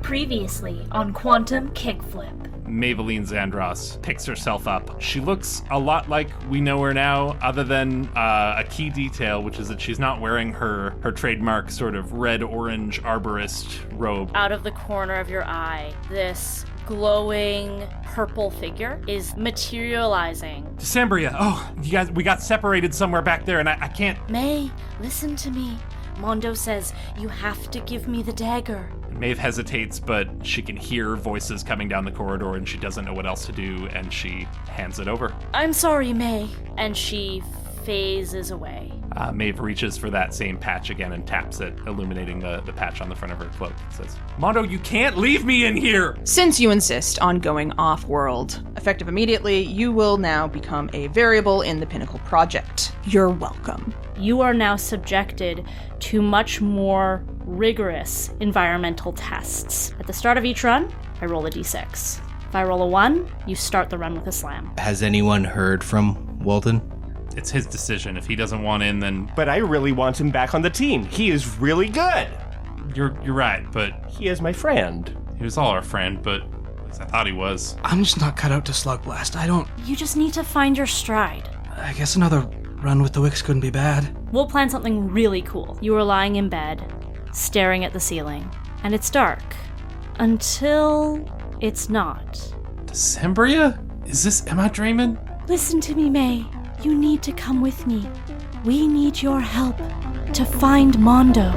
Previously on Quantum Kickflip. Maeveline Xandross picks herself up. She looks a lot like we know her now, other than a key detail, which is that she's not wearing her trademark sort of red-orange arborist robe. Out of the corner of your eye, this glowing purple figure is materializing. Decembria, you guys, we got separated somewhere back there, and I can't... May, listen to me. Mondo says you have to give me the dagger. Maeve hesitates, but she can hear voices coming down the corridor, and she doesn't know what else to do, and she hands it over. I'm sorry, May. And she phases away. Maeve reaches for that same patch again and taps it, illuminating the patch on the front of her cloak. It says, Mondo, you can't leave me in here! Since you insist on going off-world, effective immediately, you will now become a variable in the Pinnacle project. You're welcome. You are now subjected to much more rigorous environmental tests. At the start of each run, I roll a d6. If I roll a 1, you start the run with a slam. Has anyone heard from Woldton? It's his decision. If he doesn't want in, then... But I really want him back on the team. He is really good. You're right, but... He is my friend. He was all our friend, but at least I thought he was. I'm just not cut out to Slugblaster. You just need to find your stride. I guess another run with the Wicks couldn't be bad. We'll plan something really cool. You are lying in bed, staring at the ceiling, and it's dark. Until it's not. Decembria? Am I dreaming? Listen to me, May. You need to come with me. We need your help to find Mondo.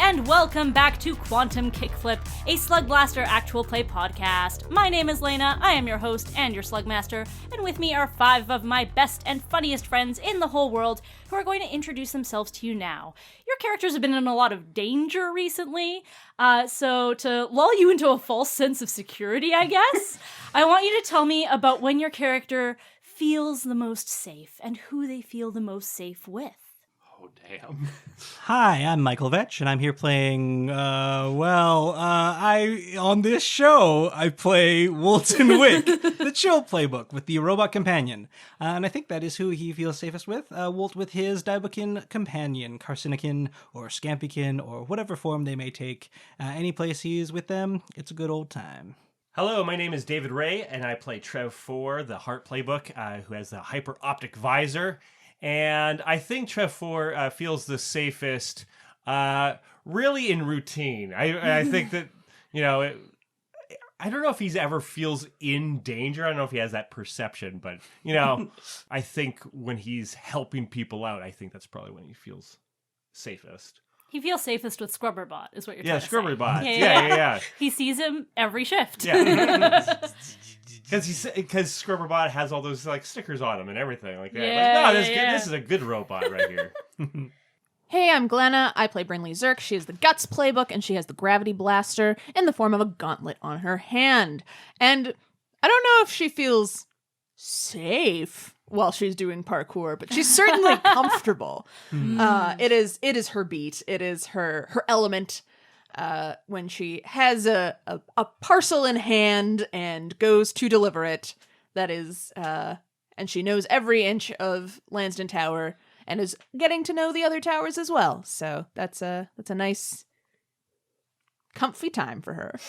And welcome back to Quantum Kickflip, a Slugblaster actual play podcast. My name is Laena, I am your host and your Slugmaster, and with me are 5 of my best and funniest friends in the whole world who are going to introduce themselves to you now. Your characters have been in a lot of danger recently, so to lull you into a false sense of security, I guess, I want you to tell me about when your character feels the most safe and who they feel the most safe with. Oh, damn. Hi, I'm Michael Vetsch, and I'm here playing, on this show, I play Woldton Wick, the chill playbook with the robot companion. And I think that is who he feels safest with, Woldt with his Dybokin companion, Carcinikin or Scampykin, or whatever form they may take. Any place he's with them, it's a good old time. Hello, my name is David Ray, and I play Trev 4, the Heart playbook, who has the hyper-optic visor. And I think Trev 4 feels the safest, really in routine. I think that, I don't know if he's ever feels in danger. I don't know if he has that perception, but, I think when he's helping people out, I think that's probably when he feels safest. He feels safest with Scrubberbot, is what you're trying to say. Scrubberbot. Yeah. He sees him every shift. Yeah. Because Scrubberbot has all those stickers on him and everything like that. This is a good robot right here. Hey, I'm Glenna. I play Brinley Zirk. She is the Guts playbook, and she has the Gravity Blaster in the form of a gauntlet on her hand. And I don't know if she feels safe while she's doing parkour, but she's certainly comfortable. It is her beat. It is her element. When she has a parcel in hand and goes to deliver it, that is, and she knows every inch of Lansdowne Tower and is getting to know the other towers as well. So that's a nice, comfy time for her.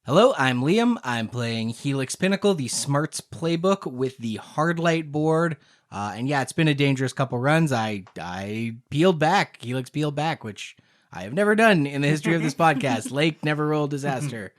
Hello, I'm Liam. I'm playing Helix Pinnacle, the Smarts playbook with the Hardlight board. And yeah, it's been a dangerous couple runs. I peeled back. Helix peeled back, which I have never done in the history of this podcast. Lake never rolled disaster.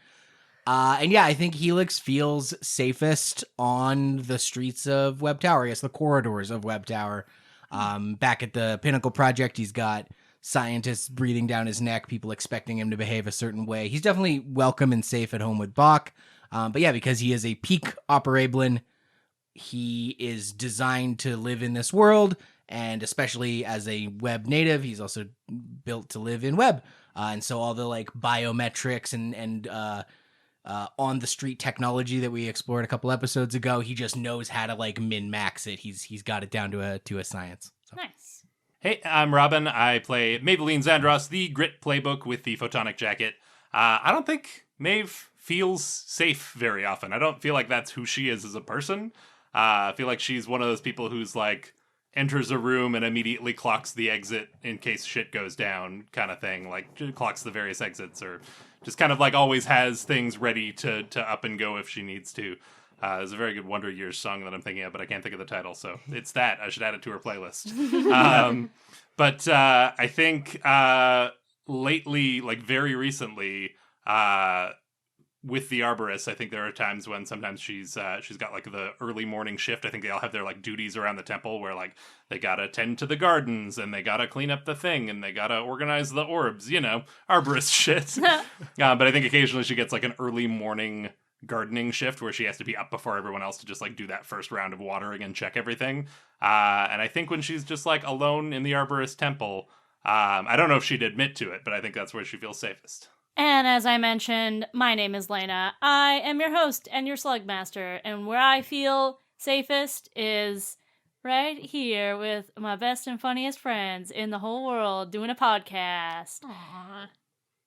And yeah, I think Helix feels safest on the streets of Web Tower. I guess the corridors of Web Tower. Back at the Pinnacle project, he's got scientists breathing down his neck, people expecting him to behave a certain way. He's definitely welcome and safe at home with Bach. But yeah, because he is a peak operablin, he is designed to live in this world. And especially as a web native, he's also built to live in web. And so all the biometrics and on the street technology that we explored a couple episodes ago, he just knows how to min-max it. He's got it down to a science. So. Nice. Hey, I'm Robyn. I play Maeveline Xandross, the Grit playbook with the photonic jacket. I don't think Maeve feels safe very often. I don't feel like that's who she is as a person. I feel like she's one of those people who's like enters a room and immediately clocks the exit in case shit goes down kind of thing. Like clocks the various exits or just kind of like always has things ready to up and go if she needs to. There's a very good Wonder Years song that I'm thinking of, but I can't think of the title, so it's that. I should add it to her playlist. But I think lately, like very recently, with the Arborist, I think there are times when sometimes she's got like the early morning shift. I think they all have their like duties around the temple where like they gotta tend to the gardens and they gotta clean up the thing and they gotta organize the orbs, Arborist shit. But I think occasionally she gets like an early morning gardening shift where she has to be up before everyone else to just like do that first round of watering and check everything. And I think when she's just like alone in the Arborist temple, I don't know if she'd admit to it, but I think that's where she feels safest. And as I mentioned, my name is Laena. I am your host and your Slugmaster, and where I feel safest is right here with my best and funniest friends in the whole world doing a podcast. Aww.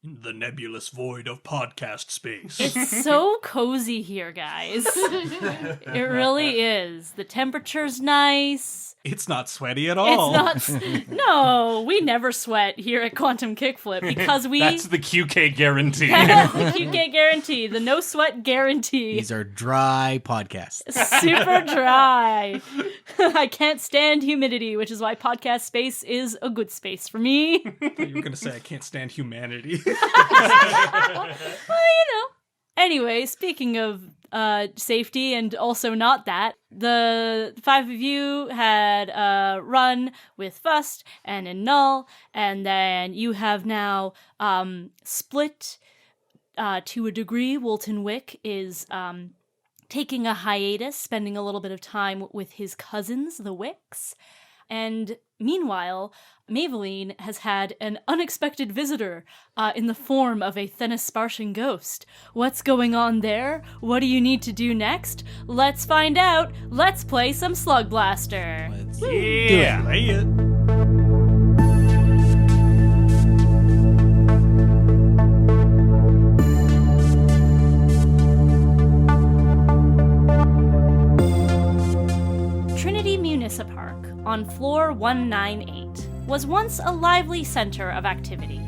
In the nebulous void of podcast space. It's so cozy here, guys. It really is. The temperature's nice. It's not sweaty at all. It's not. No, we never sweat here at Quantum Kickflip because we. That's the QK guarantee. That's the QK guarantee. The no sweat guarantee. These are dry podcasts. Super dry. I can't stand humidity, which is why podcast space is a good space for me. You were going to say I can't stand humanity. Well, Anyway, speaking of safety and also not that, the five of you had a run with Fust and in Null, and then you have now split to a degree. Woldton Wick is taking a hiatus, spending a little bit of time with his cousins, the Wicks. And meanwhile, Maeveline has had an unexpected visitor in the form of a Thenaspartian ghost. What's going on there? What do you need to do next? Let's find out. Let's play some Slugblaster. Let's Yeah. Play it. Trinity Municipark on floor 198 was once a lively center of activity.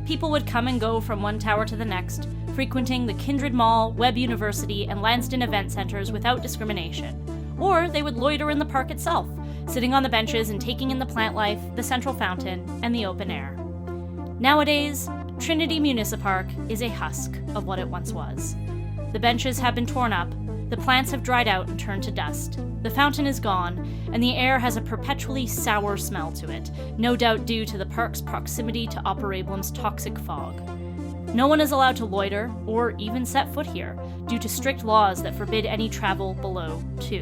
People would come and go from one tower to the next, frequenting the Kindred Mall, Webb University, and Lansdowne event centers without discrimination. Or they would loiter in the park itself, sitting on the benches and taking in the plant life, the central fountain, and the open air. Nowadays, Trinity Municipark is a husk of what it once was. The benches have been torn up, the plants have dried out and turned to dust, the fountain is gone, and the air has a perpetually sour smell to it, no doubt due to the park's proximity to Operablem's toxic fog. No one is allowed to loiter, or even set foot here, due to strict laws that forbid any travel below 2.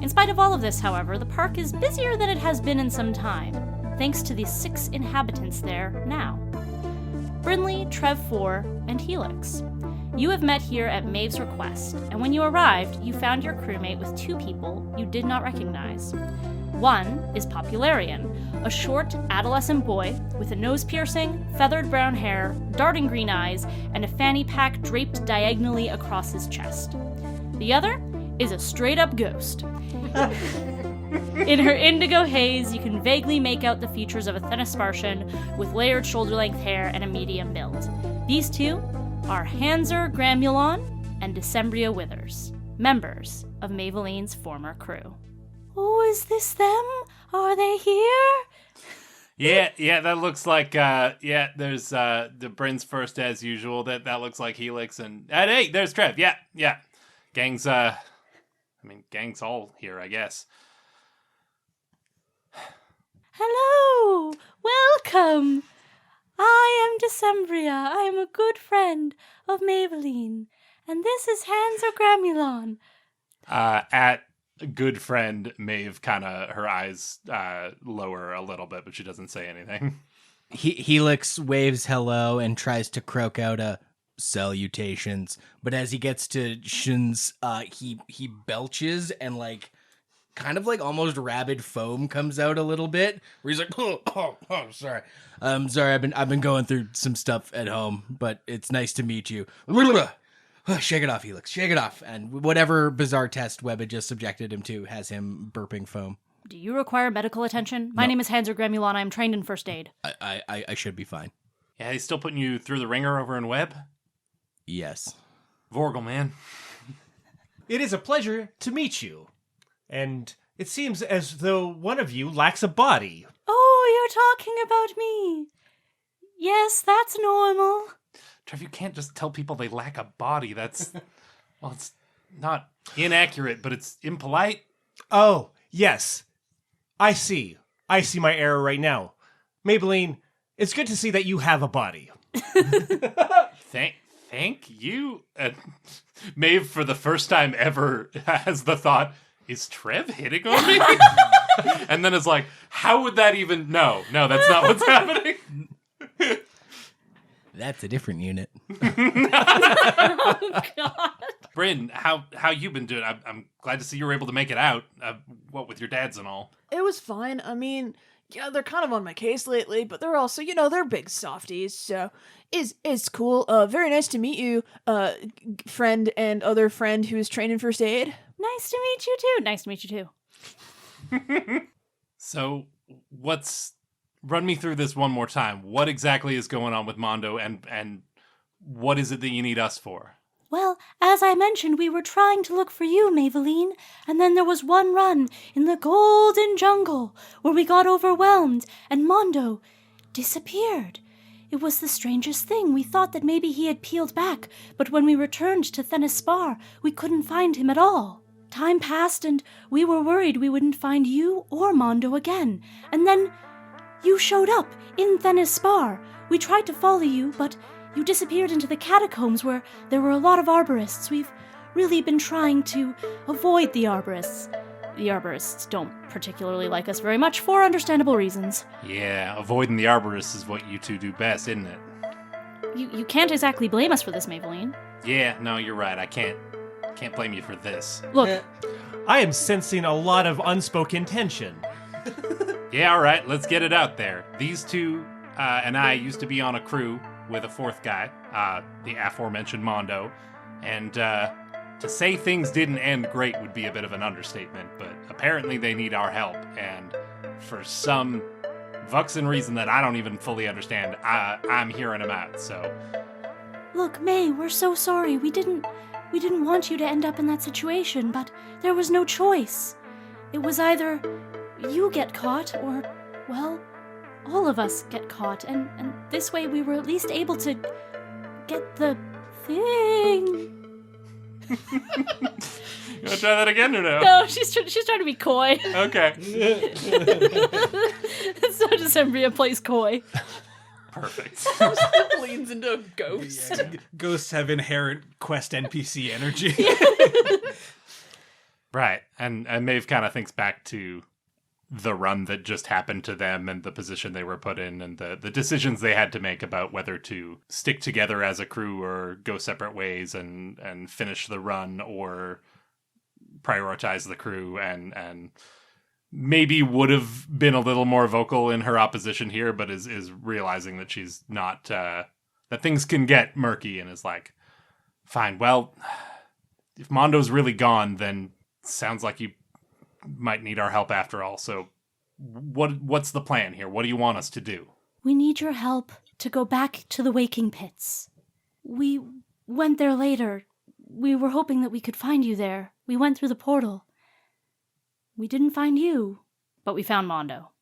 In spite of all of this, however, the park is busier than it has been in some time, thanks to the 6 inhabitants there now. Brinley, Trev 4, and Helix. You have met here at Maeve's request, and when you arrived, you found your crewmate with 2 people you did not recognize. One is Popularian, a short, adolescent boy with a nose piercing, feathered brown hair, darting green eyes, and a fanny pack draped diagonally across his chest. The other is a straight-up ghost. In her indigo haze, you can vaguely make out the features of a Thenaspartian with layered shoulder-length hair and a medium build. These 2 are Hanser Gramulon and Decembria Withers, members of Maeveline's former crew. Oh, is this them? Are they here? Yeah, that looks like, there's the Bryn's first as usual. That looks like Helix and hey, there's Trev. Yeah. Gang's all here, I guess. Hello! Welcome! I am Decembria. I am a good friend of Maeveline. And this is Hanser Gramulon. At good friend, Maeve kind of, her eyes lower a little bit, but she doesn't say anything. Helix waves hello and tries to croak out a salutations, but as he gets to Shun's, he belches and like kind of like almost rabid foam comes out a little bit. Where he's like, oh, sorry. Sorry, I've been going through some stuff at home, but it's nice to meet you. Shake it off, Helix. Shake it off. And whatever bizarre test Webb had just subjected him to has him burping foam. Do you require medical attention? My name is Hanser Gremulon. I'm trained in first aid. I should be fine. Yeah, he's still putting you through the ringer over in Webb? Yes. Vorgel, man. It is a pleasure to meet you. And it seems as though one of you lacks a body. Oh, you're talking about me. Yes, that's normal. Trev, you can't just tell people they lack a body. That's, well, it's not inaccurate, but it's impolite. Oh, yes. I see my error right now. Maeveline, it's good to see that you have a body. Thank you. Maeve, for the first time ever, has the thought, is Trev hitting on me? And then it's like, how would that even... No, that's not what's happening. That's a different unit. Oh, God. Bryn, how you been doing? I'm glad to see you were able to make it out. What, with your dads and all? It was fine. I mean, yeah, they're kind of on my case lately, but they're also, they're big softies, so it's cool. Very nice to meet you, friend and other friend who's trained in first aid. Nice to meet you, too. Nice to meet you, too. So, run me through this one more time. What exactly is going on with Mondo, and what is it that you need us for? Well, as I mentioned, we were trying to look for you, Maeveline, and then there was one run in the Golden Jungle where we got overwhelmed, and Mondo disappeared. It was the strangest thing. We thought that maybe he had peeled back, but when we returned to Thenispar, we couldn't find him at all. Time passed, and we were worried we wouldn't find you or Mondo again, and then you showed up in Thenispar. We tried to follow you, but you disappeared into the catacombs where there were a lot of arborists. We've really been trying to avoid the arborists. The arborists don't particularly like us very much for understandable reasons. Yeah, avoiding the arborists is what you two do best, isn't it? You can't exactly blame us for this, Maeveline. Yeah, no, you're right. I can't blame you for this. Look, I am sensing a lot of unspoken tension. Yeah, all right, let's get it out there. These two and I used to be on a crew with a fourth guy, the aforementioned Mondo, and to say things didn't end great would be a bit of an understatement, but apparently they need our help, and for some Vuxen reason that I don't even fully understand, I'm hearing them out, so... Look, May, we're so sorry. We didn't want you to end up in that situation, but there was no choice. It was either you get caught or, well, all of us get caught, and this way we were at least able to get the thing. You want to try that again or no? No, she's trying to be coy. Okay. So Decembria plays coy. Perfect. Leans into a ghost. Ghosts have inherent quest NPC energy. Right, and Maeve kind of thinks back to the run that just happened to them and the position they were put in and the decisions they had to make about whether to stick together as a crew or go separate ways and finish the run or prioritize the crew and maybe would have been a little more vocal in her opposition here, but is realizing that she's not, that things can get murky and is like, fine, well, if Mondo's really gone, then sounds like you might need our help after all. So what's the plan here? What do you want us to do? We need your help to go back to the Waking Pits. We went there later. We were hoping that we could find you there. We went through the portal. We didn't find you, but we found Mondo.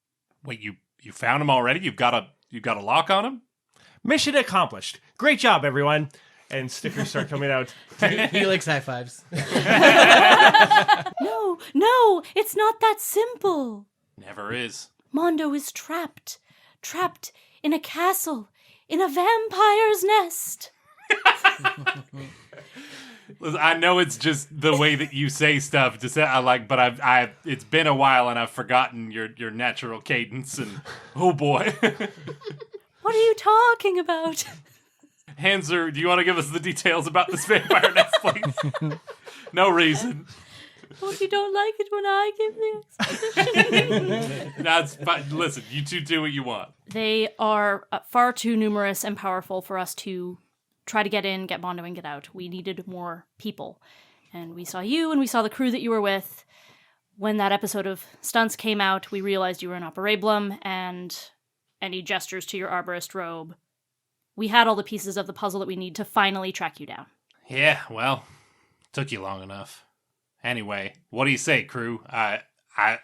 Wait, you found him already? You've got a lock on him? Mission accomplished. Great job, everyone. And stickers start coming out. Helix high fives. No, it's not that simple. Never is. Mondo is trapped in a castle, in a vampire's nest. I know it's just the way that you say stuff. But I've it's been a while and I've forgotten your natural cadence and oh boy. What are you talking about? Hanser, do you want to give us the details about this vampire nest, please? No reason. Hope you don't like it when I give the exposition. That's fine. Listen, you two do what you want. They are far too numerous and powerful for us to try to get in, get Mondo, and get out. We needed more people. And we saw you, and we saw the crew that you were with. When that episode of Stunts came out, we realized you were in Operablum, and any gestures to your arborist robe. We had all the pieces of the puzzle that we need to finally track you down. Yeah, well, took you long enough. Anyway, what do you say, crew? I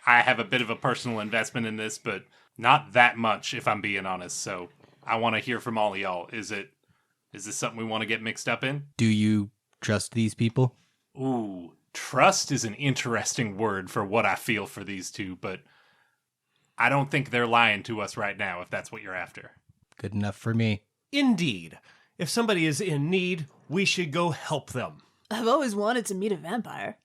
have a bit of a personal investment in this, but not that much, if I'm being honest. So I want to hear from all of y'all. Is this something we want to get mixed up in? Do you trust these people? Ooh, trust is an interesting word for what I feel for these two, but I don't think they're lying to us right now, if that's what you're after. Good enough for me. Indeed. If somebody is in need, we should go help them. I've always wanted to meet a vampire.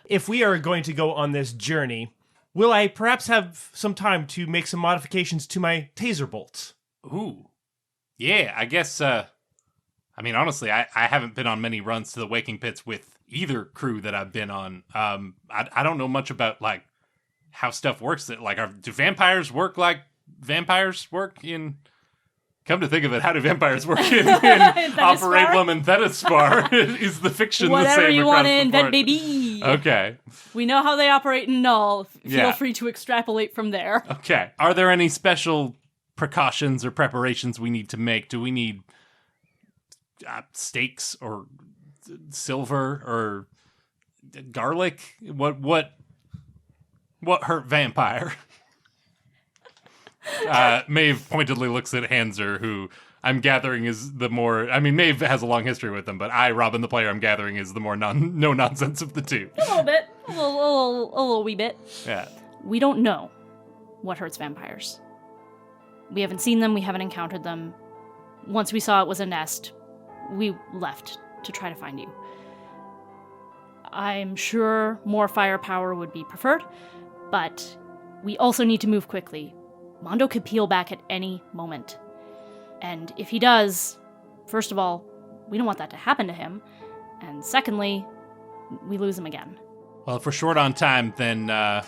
If we are going to go on this journey, will I perhaps have some time to make some modifications to my taser bolts? Ooh. Yeah, I guess, honestly, I haven't been on many runs to the Waking Pits with either crew that I've been on. I don't know much about, like, how stuff works. Do vampires work like vampires work in... Come to think of it, how do vampires work in Operablum and Thetaspar? Is the fiction the same Whatever you across want to the invent, board? baby. Okay. We know how they operate in Null. Feel Yeah. free to extrapolate from there. Okay. Are there any special precautions or preparations we need to make? Do we need steaks or silver or garlic? What hurt vampire? Maeve pointedly looks at Hanser, who I'm gathering is the more... Maeve has a long history with them, but Robyn, the player, I'm gathering is the more no-nonsense of the two. A little bit. A little wee bit. Yeah. We don't know what hurts vampires. We haven't seen them. We haven't encountered them. Once we saw it was a nest, we left to try to find you. I'm sure more firepower would be preferred, but we also need to move quickly. Mondo could peel back at any moment. And if he does, first of all, we don't want that to happen to him. And secondly, we lose him again. Well, if we're short on time, then I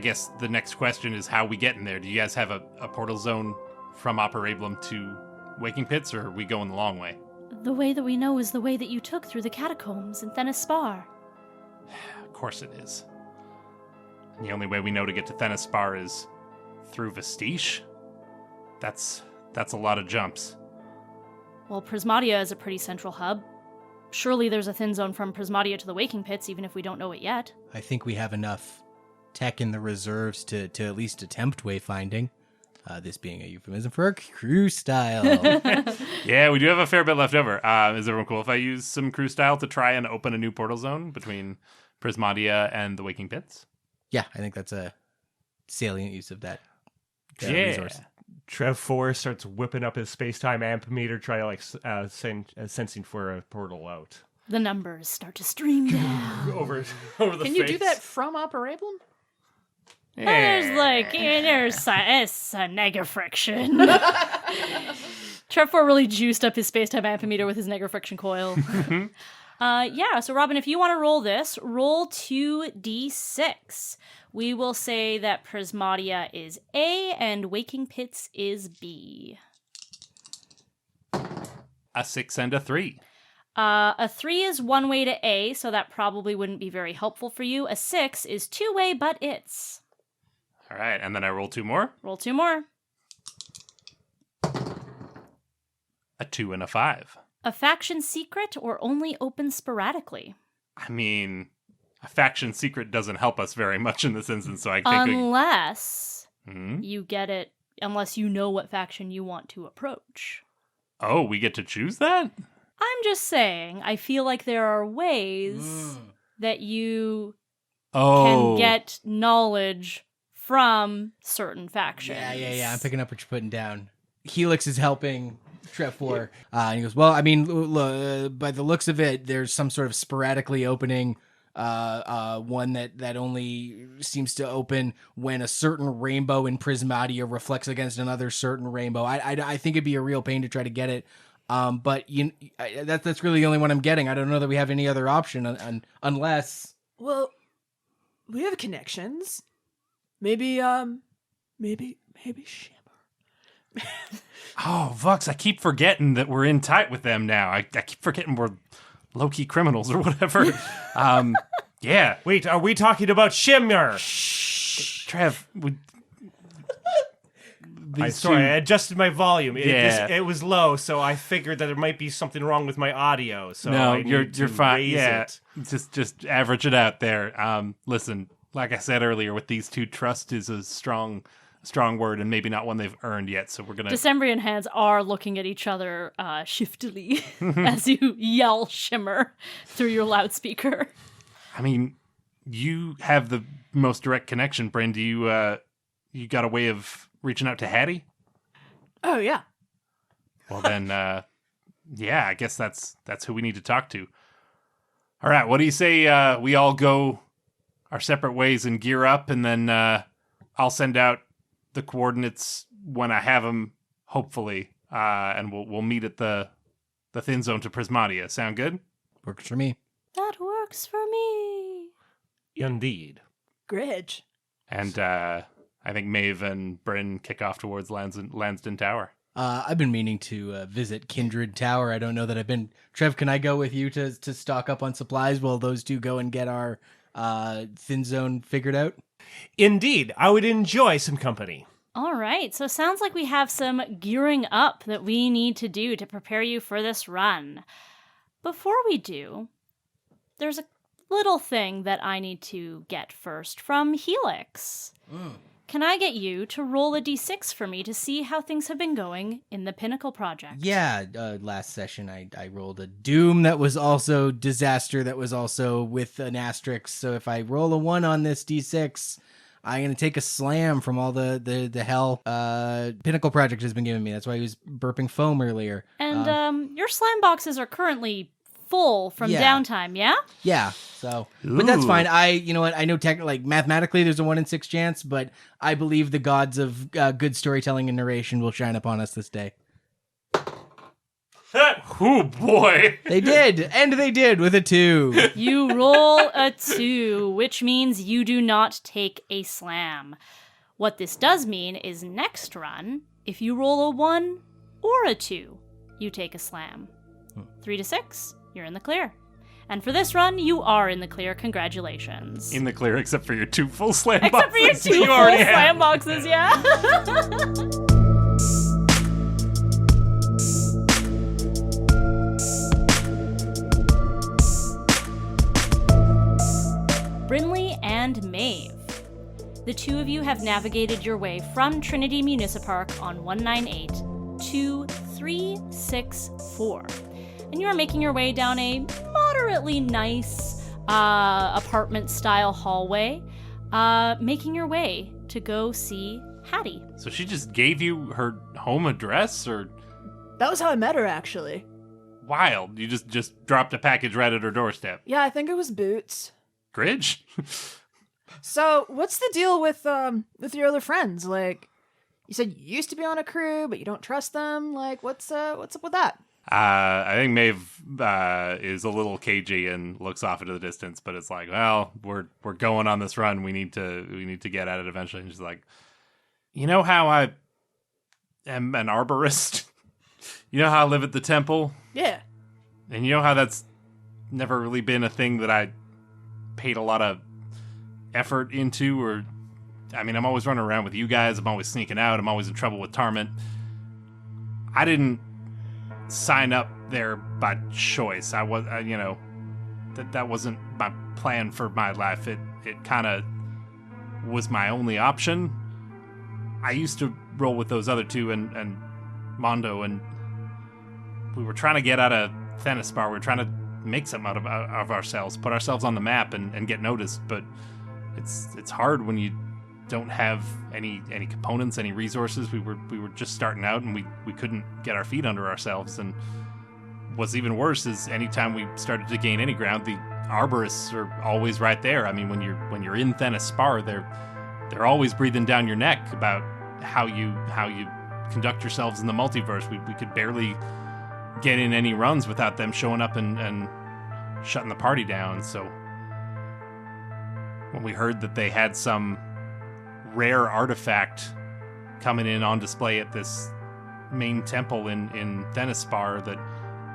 guess the next question is how we get in there. Do you guys have a portal zone from Operablum to Waking Pits, or are we going the long way? The way that we know is the way that you took through the catacombs in Thetaspar. Of course it is. And the only way we know to get to Thetaspar is through Vestige? That's a lot of jumps. Well, Prismatia is a pretty central hub. Surely there's a thin zone from Prismatia to the Waking Pits, even if we don't know it yet. I think we have enough tech in the reserves to at least attempt wayfinding. This being a euphemism for a crew style. Yeah, we do have a fair bit left over. Is everyone cool if I use some crew style to try and open a new portal zone between Prismatia and the Waking Pits? Yeah, I think that's a salient use of that Yeah. resource. Trev 4 starts whipping up his space-time ampemeter, trying to sensing for a portal out. The numbers start to stream down. over the Can you do that from Operablum? It's a nega friction. Trevor really juiced up his space-time ampemeter with his nega friction coil. So Robyn, if you want to roll this, roll 2d6. We will say that Prismatia is A and Waking Pits is B. A 6 and a 3. A 3 is one way to A, so that probably wouldn't be very helpful for you. A 6 is two-way, but it's. All right, and then I roll 2 more. Roll 2 more. A 2 and a 5. A faction secret or only open sporadically? A faction secret doesn't help us very much in this instance, so I think Unless Hmm? you get it, unless you know what faction you want to approach. Oh, we get to choose that? I'm just saying, I feel like there are ways that you can get knowledge from certain factions. Yeah. I'm picking up what you're putting down. Helix is helping Trev4. And he goes, well, by the looks of it, there's some sort of sporadically opening one that only seems to open when a certain rainbow in Prismatia reflects against another certain rainbow. I think it'd be a real pain to try to get it But that's really the only one I'm getting. I don't know that we have any other option unless. Well, we have connections. Maybe Shimmer. Oh, Vux, I keep forgetting that we're in tight with them now. I keep forgetting we're low-key criminals or whatever. Yeah. Wait, are we talking about Shimmer? Trev, I'm sorry, I adjusted my volume. Yeah. It was low, so I figured that there might be something wrong with my audio. So no, I you're need to fine. raise Yeah, it. just average it out there. Listen, like I said earlier, with these two, trust is a strong word, and maybe not one they've earned yet. So we're gonna. Decembrian hands are looking at each other shiftily as you yell Shimmer through your loudspeaker. I mean, you have the most direct connection, Bryn. Do you got a way of reaching out to Hattie? Oh yeah. Well then, yeah, I guess that's who we need to talk to. All right, what do you say we all go our separate ways and gear up, and then I'll send out the coordinates when I have them, hopefully, and we'll meet at the thin zone to Prismatia. Sound good? Works for me. That works for me. Indeed. Gridge. And I think Maeve and Bryn kick off towards Lansdowne Tower. I've been meaning to visit Kindred Tower. I don't know that I've been. Trev, can I go with you to stock up on supplies while those two go and get our thin zone figured out? Indeed, I would enjoy some company. All right, so sounds like we have some gearing up that we need to do to prepare you for this run. Before we do, there's a little thing that I need to get first from Helix. Can I get you to roll a d6 for me to see how things have been going in the Pinnacle project? Yeah, last session I rolled a Doom that was also Disaster that was also with an asterisk. So if I roll a 1 on this d6, I'm going to take a slam from all the hell Pinnacle project has been giving me. That's why he was burping foam earlier. And your slam boxes are currently full from downtime, yeah? Yeah, so but that's fine. You know what? I know like mathematically there's a 1 in 6 chance, but I believe the gods of good storytelling and narration will shine upon us this day. Oh boy! They did, and they did with a 2. You roll a 2, which means you do not take a slam. What this does mean is next run, if you roll a 1 or a 2, you take a slam. 3 to 6, you're in the clear. And for this run, you are in the clear. Congratulations. In the clear, except for your 2 full slam Except for your boxes. 2 You full already slam have. boxes, yeah? Brinley and Maeve. The two of you have navigated your way from Trinity Municipark on 198 to 364. And you are making your way down a moderately nice apartment-style hallway, making your way to go see Hattie. So she just gave you her home address, or That was how I met her, actually. wild? You just dropped a package right at her doorstep. Yeah, I think it was Boots. Gridge? So, what's the deal with your other friends? Like, you said you used to be on a crew, but you don't trust them. Like, what's up with that? I think Maeve is a little cagey and looks off into the distance, but it's like, well, we're going on this run. We need to get at it eventually. And she's like, you know how I am an arborist? You know how I live at the temple? Yeah. And you know how that's never really been a thing that I paid a lot of effort into, or I mean, I'm always running around with you guys. I'm always sneaking out. I'm always in trouble with Tarmant. I didn't sign up there by choice. I was, that wasn't my plan for my life. It kind of was my only option. I used to roll with those other two and Mondo, and we were trying to get out of Thanaspar. We were trying to make something out of ourselves, put ourselves on the map and get noticed, but it's hard when you don't have any components, any resources. We were just starting out, and we couldn't get our feet under ourselves. And what's even worse is anytime we started to gain any ground, the arborists are always right there. I mean, when you're in Thanaspar, they're always breathing down your neck about how you conduct yourselves in the multiverse. We could barely get in any runs without them showing up and shutting the party down. So when we heard that they had some rare artifact coming in on display at this main temple in Thenispar, that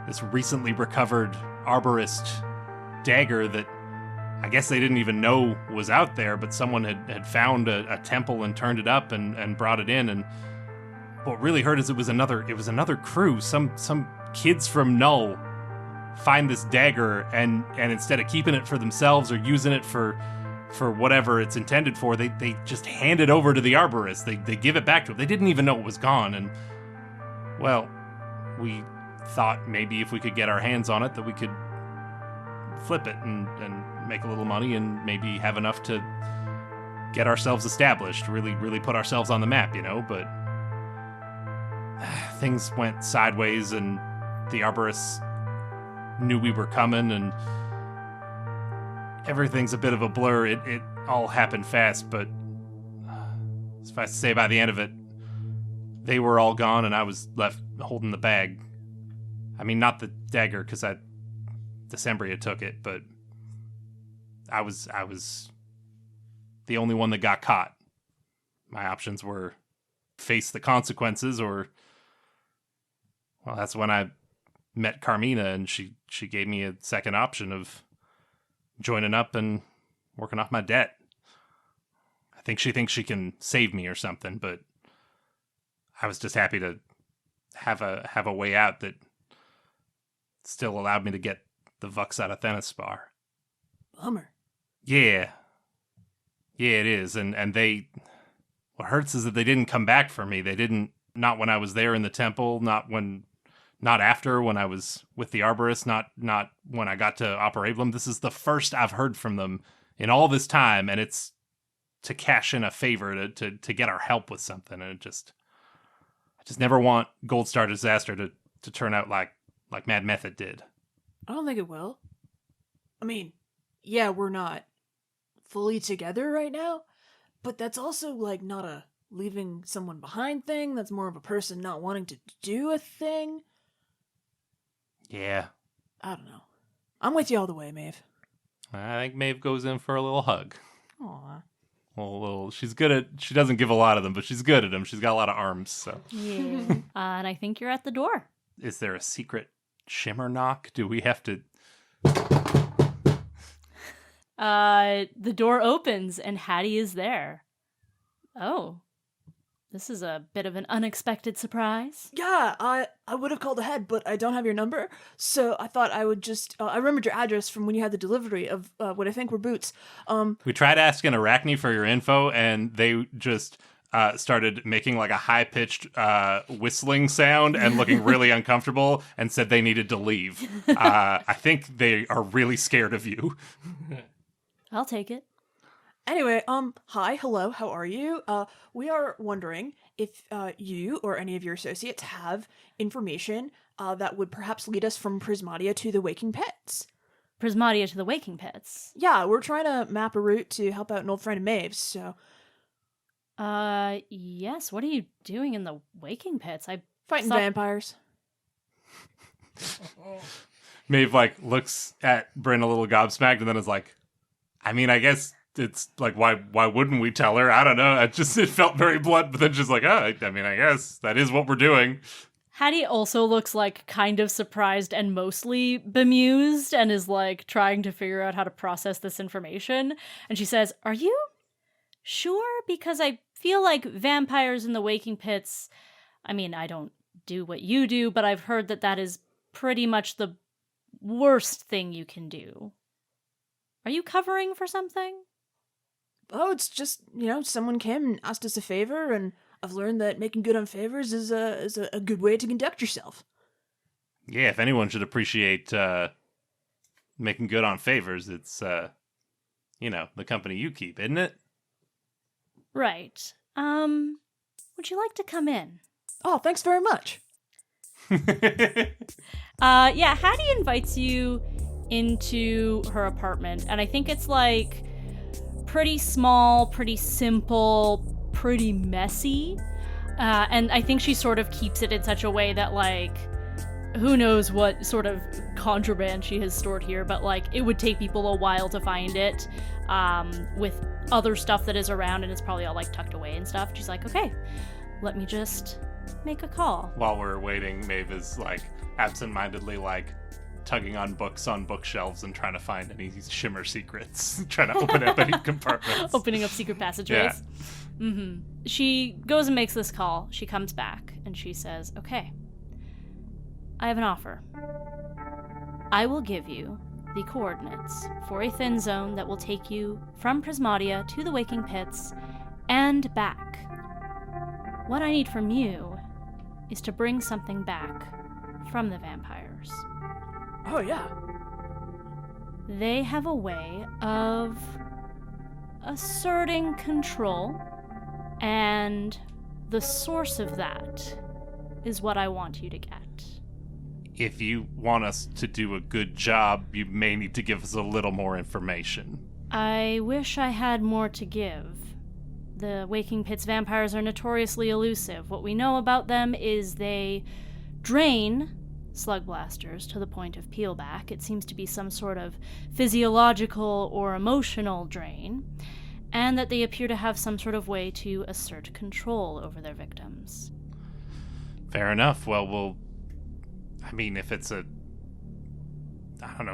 this recently recovered arborist dagger that I guess they didn't even know was out there, but someone had found a temple and turned it up and brought it in. And what really hurt is it was another crew. Some kids from Null find this dagger and instead of keeping it for themselves or using it for whatever it's intended for, they just hand it over to the arborist. They give it back to him. They didn't even know it was gone. And well, we thought maybe if we could get our hands on it that we could flip it and make a little money and maybe have enough to get ourselves established, really put ourselves on the map, but things went sideways and the arborists knew we were coming and everything's a bit of a blur. It all happened fast, but suffice to say by the end of it, they were all gone and I was left holding the bag. I mean, not the dagger, because Decembria took it, but I was the only one that got caught. My options were face the consequences or, well, that's when I met Carmina and she gave me a second option of joining up and working off my debt. I think she thinks she can save me or something, but I was just happy to have a way out that still allowed me to get the Vux out of Thenispar. Bummer. Yeah, it is. And what hurts is that they didn't come back for me. They didn't, not when I was there in the temple, not after when I was with the arborist, not when I got to Operablum. This is the first I've heard from them in all this time, and it's to cash in a favor to get our help with something. And I just never want Goldstar Disaster to turn out like Mad Method did. I don't think it will. I mean, yeah, we're not fully together right now, but that's also not a leaving someone behind thing. That's more of a person not wanting to do a thing. Yeah. I don't know. I'm with you all the way, Maeve. I think Maeve goes in for a little hug. Aw. She doesn't give a lot of them, but she's good at them. She's got a lot of arms, so. Yeah. And I think you're at the door. Is there a secret shimmer knock? Do we have to... The door opens and Hattie is there. Oh. This is a bit of an unexpected surprise. Yeah, I would have called ahead, but I don't have your number, so I thought I would just... I remembered your address from when you had the delivery of what I think were boots. We tried asking Arachne for your info, and they just started making a high-pitched whistling sound and looking really uncomfortable and said they needed to leave. I think they are really scared of you. I'll take it. Anyway, hi, hello, how are you? We are wondering if you or any of your associates have information that would perhaps lead us from Prismatia to the Waking Pets. Prismatia to the Waking Pets? Yeah, we're trying to map a route to help out an old friend of Maeve's, so... Yes, what are you doing in the Waking Pits? Fighting vampires. Maeve, looks at Bryn a little gobsmacked and then is like, I mean, I guess... It's why wouldn't we tell her? I don't know. It felt very blunt, but then she's like, I guess that is what we're doing. Hattie also looks kind of surprised and mostly bemused and is trying to figure out how to process this information. And she says, are you sure? Because I feel like vampires in the Waking Pits, I mean, I don't do what you do, but I've heard that is pretty much the worst thing you can do. Are you covering for something? Oh, it's just, someone came and asked us a favor, and I've learned that making good on favors is a good way to conduct yourself. Yeah, if anyone should appreciate making good on favors, it's, the company you keep, isn't it? Right. Would you like to come in? Oh, thanks very much. Yeah, Hattie invites you into her apartment, and I think it's pretty small, pretty simple, pretty messy. And I think she sort of keeps it in such a way that who knows what sort of contraband she has stored here, but like it would take people a while to find it with other stuff that is around, and it's probably all like tucked away and stuff. She's like, okay, let me just make a call. While we're waiting, Maeve is like absentmindedly like tugging on books on bookshelves and trying to find any shimmer secrets, trying to open up any compartments. Opening up secret passageways. Yeah. Mm-hmm. She goes and makes this call. She comes back and she says, okay, I have an offer. I will give you the coordinates for a thin zone that will take you from Prismatia to the Waking Pits and back. What I need from you is to bring something back from the vampires. Oh, yeah. They have a way of asserting control, and the source of that is what I want you to get. If you want us to do a good job, you may need to give us a little more information. I wish I had more to give. The Waking Pits vampires are notoriously elusive. What we know about them is they drain Slugblasters to the point of peelback. It seems to be some sort of physiological or emotional drain, and that they appear to have some sort of way to assert control over their victims. Fair enough. Well, if it's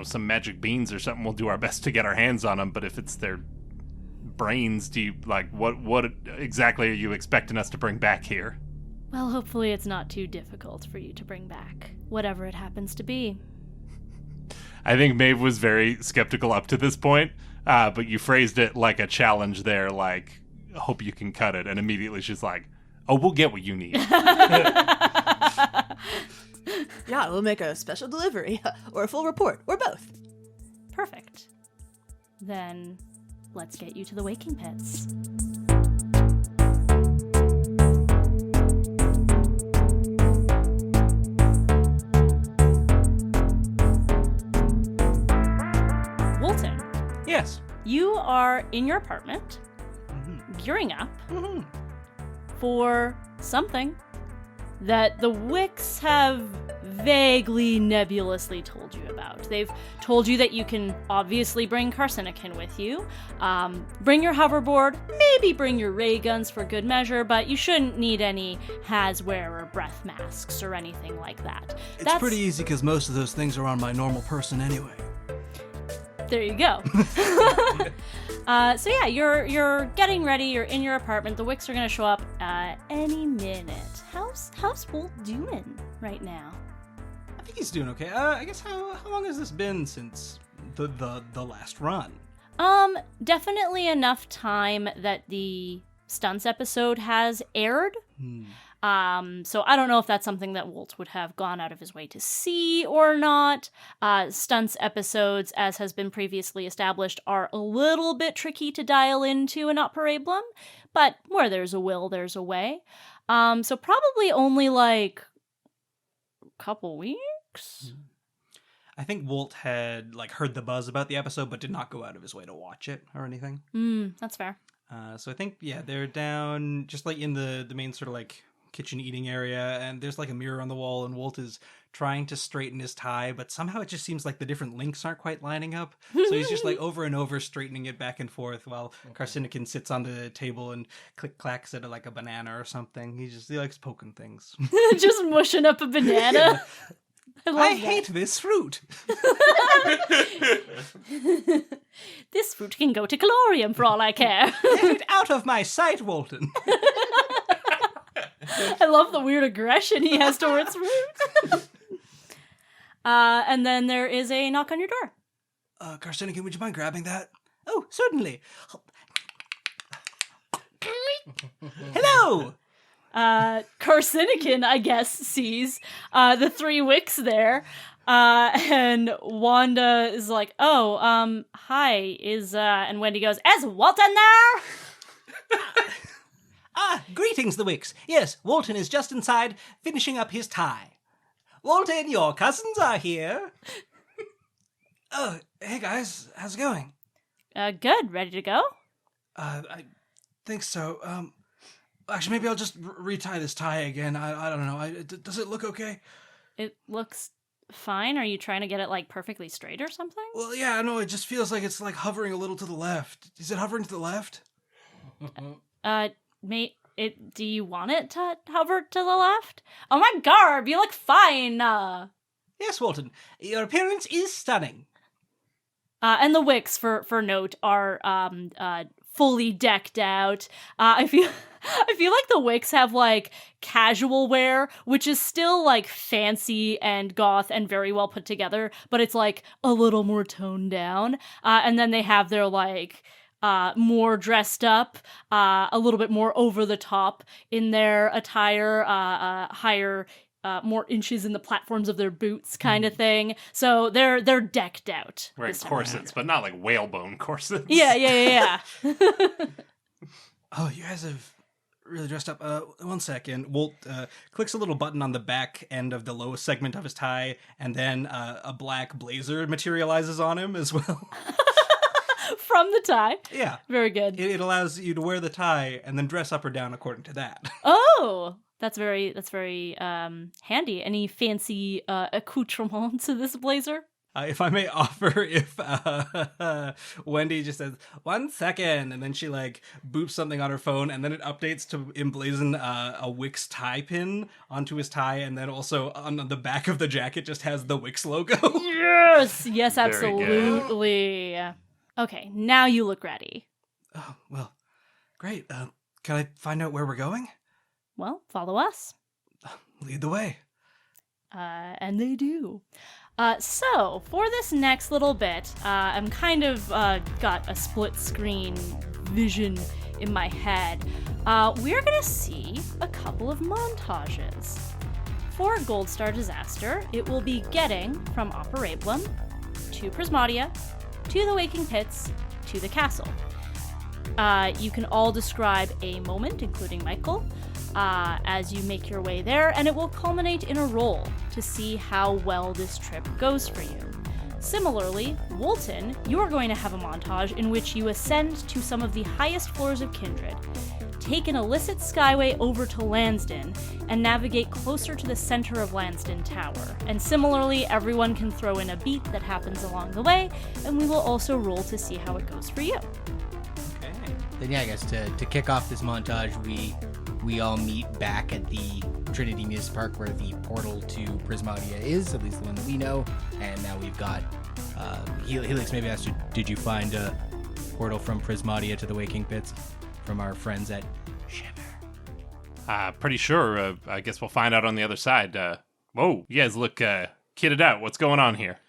some magic beans or something, we'll do our best to get our hands on them, but if it's their brains, do you, what exactly are you expecting us to bring back here? Well, hopefully it's not too difficult for you to bring back, whatever it happens to be. I think Maeve was very skeptical up to this point, but you phrased it like a challenge there, like, hope you can cut it, and immediately she's like, oh, we'll get what you need. Yeah, we'll make a special delivery, or a full report, or both. Perfect. Then, let's get you to the Waking Pits. Woldton. Yes. You are in your apartment, gearing up for something that the Wicks have vaguely nebulously told you about. They've told you that you can obviously bring Carcinokin with you, bring your hoverboard, maybe bring your ray guns for good measure, but you shouldn't need any hazware or breath masks or anything like that. It's pretty easy because most of those things are on my normal person anyway. There you go. So yeah, you're getting ready. You're in your apartment. The Wicks are gonna show up any minute. How's Woldt doing right now? I think he's doing okay. I guess how long has this been since the last run? Definitely enough time that the stunts episode has aired. So I don't know if that's something that Woldt would have gone out of his way to see or not. Stunts episodes, as has been previously established, are a little bit tricky to dial into an operablum, but where there's a will, there's a way. So probably only like a couple weeks. I think Woldt had heard the buzz about the episode, but did not go out of his way to watch it or anything. That's fair. So I think they're down just in the main sort of kitchen eating area, and there's a mirror on the wall, and Woldt is trying to straighten his tie, but somehow it just seems like the different links aren't quite lining up. So he's just over and over straightening it back and forth while Carcinokin sits on the table and click-clacks it like a banana or something. He likes poking things. Just mushing up a banana. I hate this fruit. This fruit can go to Calorium for all I care. Get it out of my sight, Woldton. I love the weird aggression he has towards fruit. And then there is a knock on your door. Carcinokin, would you mind grabbing that? Oh, certainly. Hello! Carcinokin, I guess, sees the three Wicks there, and Wanda is like, "Oh, hi." And Wendy goes, "Is Woldton there?" Greetings, the Wicks. Yes, Woldton is just inside, finishing up his tie. Woldton, your cousins are here. Oh, hey guys, how's it going? Good. Ready to go? I think so. Actually, maybe I'll just retie this tie again. I don't know. Does it look okay? It looks fine. Are you trying to get it like perfectly straight or something? Well, yeah, no, it just feels like it's like hovering a little to the left. Is it hovering to the left? Do you want it to hover to the left? Oh my garb, you look fine. Yes, Woldton, your appearance is stunning. And the Wicks, for note, are fully decked out. I feel like the Wicks have like casual wear, which is still like fancy and goth and very well put together, but it's like a little more toned down. And then they have their like more dressed up, a little bit more over the top in their attire, higher. More inches in the platforms of their boots, kind of thing. So they're decked out. Wearing corsets, but not like whalebone corsets. Yeah. Oh, you guys have really dressed up. 1 second. Woldt clicks a little button on the back end of the lowest segment of his tie, and then a black blazer materializes on him as well. From the tie. Yeah. Very good. It allows you to wear the tie and then dress up or down according to that. Oh, that's very handy. Any fancy accoutrements to this blazer? If I may offer, if Wendy just says 1 second, and then she like boops something on her phone, and then it updates to emblazon a Wicks tie pin onto his tie, and then also on the back of the jacket just has the Wicks logo. Yes, absolutely. Okay, now you look ready. Oh, well, great. Can I find out where we're going? Well, follow us. Lead the way. And they do. So, for this next little bit, I'm kind of got a split screen vision in my head. We're going to see a couple of montages. For Goldstar Disaster, it will be getting from Operablum to Prismatia, to the Waking Pits, to the castle. You can all describe a moment, including Michael, as you make your way there, and it will culminate in a roll to see how well this trip goes for you. Similarly, Woldton, you are going to have a montage in which you ascend to some of the highest floors of Kindred, take an illicit skyway over to Lansdyn, and navigate closer to the center of Lansdyn Tower. And similarly, everyone can throw in a beat that happens along the way, and we will also roll to see how it goes for you. Then yeah, I guess to kick off this montage, we all meet back at the Trinity Muse Park where the portal to Prismatia is, at least the one that we know. And now we've got Helix maybe asked you, did you find a portal from Prismatia to the Waking Pits from our friends at Shimmer? Pretty sure. I guess we'll find out on the other side. Whoa, you guys look kitted out. What's going on here?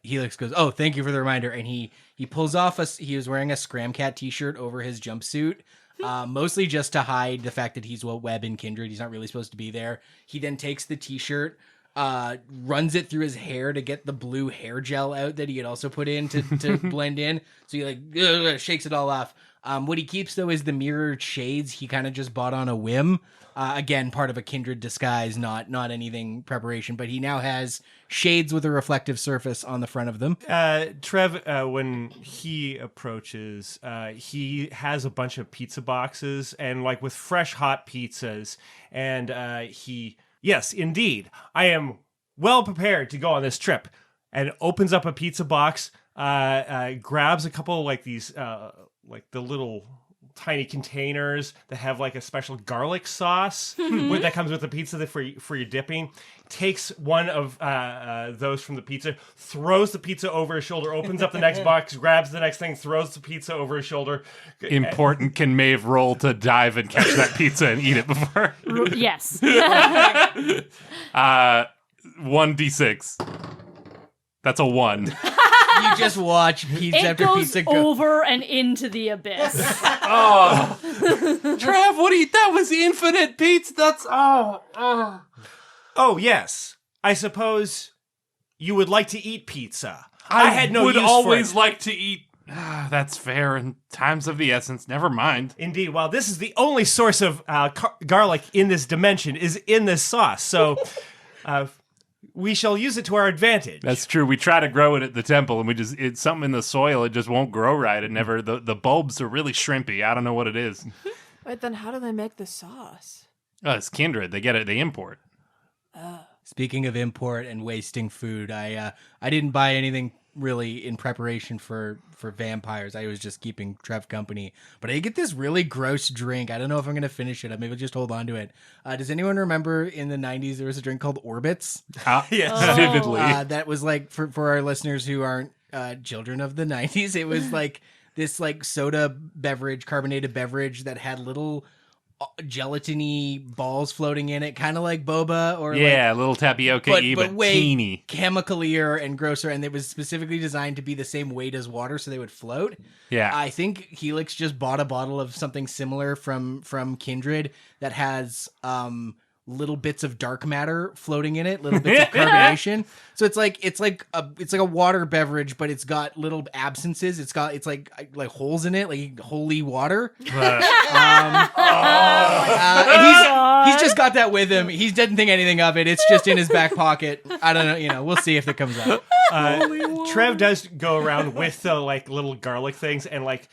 Helix goes, oh, thank you for the reminder. And he pulls off he was wearing a Scramcat t-shirt over his jumpsuit, mostly just to hide the fact that he's Web in Kindred. He's not really supposed to be there. He then takes the t-shirt, runs it through his hair to get the blue hair gel out that he had also put in to blend in. So he like shakes it all off. What he keeps though is the mirrored shades he kind of just bought on a whim. Again, part of a Kindred disguise, not anything preparation, but he now has shades with a reflective surface on the front of them. Trev, when he approaches, he has a bunch of pizza boxes and like with fresh hot pizzas. And yes, indeed, I am well prepared to go on this trip. And opens up a pizza box, grabs a couple like these, like the little tiny containers that have like a special garlic sauce that comes with the pizza for your dipping. Takes one of those from the pizza, throws the pizza over his shoulder, opens up the next box, grabs the next thing, throws the pizza over his shoulder. Important, can Maeve roll to dive and catch that pizza and eat it before? Yes. 1d6. That's a 1. You just watch pizza It after goes pizza go. over and into the abyss. Oh, Trav, that was infinite pizza. That's Oh yes, I suppose you would like to eat pizza. I had no would use always for it. like to eat. That's fair. In times of the essence, never mind. Indeed. Well, this is the only source of garlic in this dimension is in this sauce. So. We shall use it to our advantage. That's true. We try to grow it at the temple, and it's something in the soil. It just won't grow right. It never. The bulbs are really shrimpy. I don't know what it is. Wait, then how do they make the sauce? It's Kindred. They get it. They import. Speaking of import and wasting food, I didn't buy anything really in preparation for vampires. I was just keeping Trev company. But I get this really gross drink. I don't know if I'm going to finish it. Maybe I'll just hold on to it. Does anyone remember in the 90s there was a drink called Orbits? Yes, vividly. That was like, for our listeners who aren't children of the 90s, it was like this like soda beverage, carbonated beverage that had little gelatiny balls floating in it, kind of like boba or a little tapioca-y, but way teeny. chemicalier and grosser, and it was specifically designed to be the same weight as water so they would float. Yeah. I think Helix just bought a bottle of something similar from Kindred that has little bits of dark matter floating in it, little bits of carbonation. So it's like a water beverage, but it's got little absences. It's like holes in it, like holy water. He's just got that with him. He didn't think anything of it. It's just in his back pocket. I don't know. We'll see if it comes out. Trev does go around with the like little garlic things and like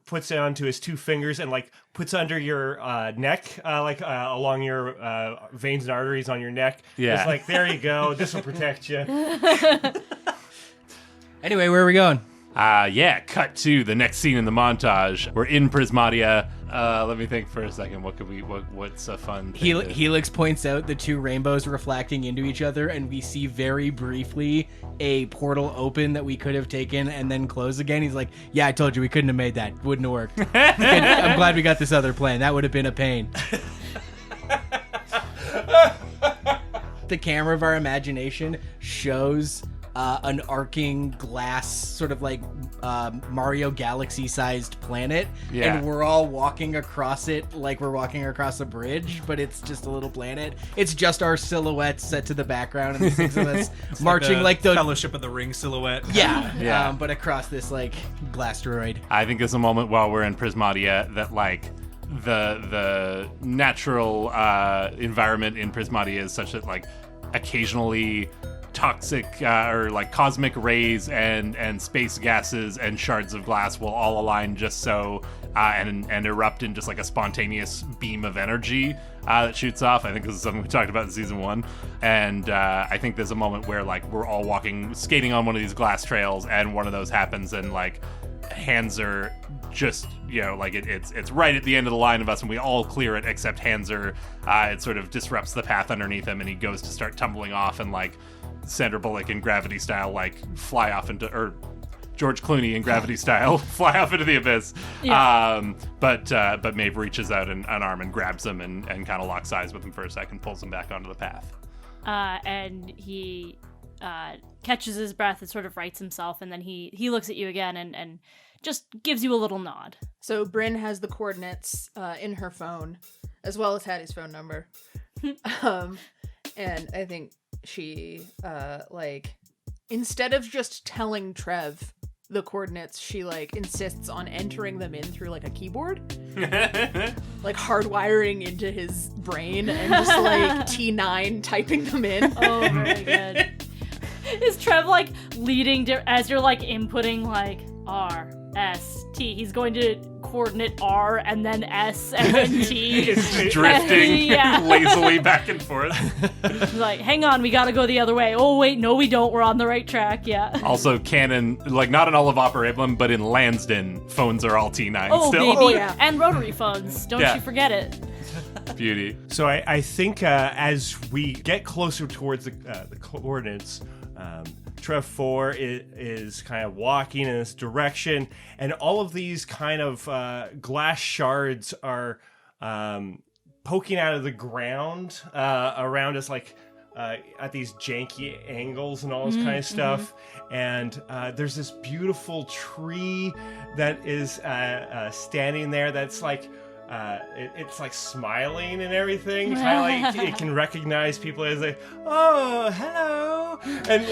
puts it onto his two fingers and like puts under your neck, along your veins and arteries on your neck. Yeah. It's like, there you go. This will protect you. Anyway, where are we going? Cut to the next scene in the montage. We're in Prismatia. Let me think for a second. What's a fun thing? Helix points out the two rainbows reflecting into each other, and we see very briefly a portal open that we could have taken and then close again. He's like, yeah, I told you we couldn't have made that. Wouldn't have worked. I'm glad we got this other plan. That would have been a pain. The camera of our imagination shows an arcing glass, sort of like Mario Galaxy-sized planet, and we're all walking across it like we're walking across a bridge, but it's just a little planet. It's just our silhouettes set to the background, and the six of us marching like the Fellowship of the Ring silhouette. Yeah. But across this like glasteroid. I think there's a moment while we're in Prismatia that like the natural environment in Prismatia is such that like occasionally toxic or like cosmic rays and space gases and shards of glass will all align just so and erupt in just like a spontaneous beam of energy that shoots off. I think this is something we talked about in season 1, and I think there's a moment where like we're all skating on one of these glass trails, and one of those happens, and like Hanser just like it's right at the end of the line of us, and we all clear it except Hanser. It sort of disrupts the path underneath him, and he goes to start tumbling off, and like Sandra Bullock in Gravity style, like fly off into, or George Clooney in Gravity style, fly off into the abyss. Yeah. But Maeve reaches out an arm and grabs him and kind of locks eyes with him for a second, pulls him back onto the path. And he catches his breath and sort of rights himself, and then he looks at you again and just gives you a little nod. So Bryn has the coordinates in her phone, as well as Hattie's phone number. And I think she, instead of just telling Trev the coordinates, she, insists on entering them in through, a keyboard. Hardwiring into his brain and just, T9 typing them in. Oh, very good. Is Trev, leading as you're, inputting, R, S, T? He's going to coordinate R and then S and then T. It's drifting lazily back and forth. Hang on, we gotta go the other way. Oh, wait, no, we don't. We're on the right track, yeah. Also, canon, not in all of Operablum, but in Lansden, phones are all T9 still. Baby. Oh, yeah. And rotary phones. Don't you forget it. Beauty. So I think as we get closer towards the coordinates, Trev 4 is kind of walking in this direction, and all of these kind of glass shards are poking out of the ground around us, at these janky angles and all this kind of stuff. And there's this beautiful tree that is standing there that's it's smiling and everything, kind of it can recognize people as oh, hello, and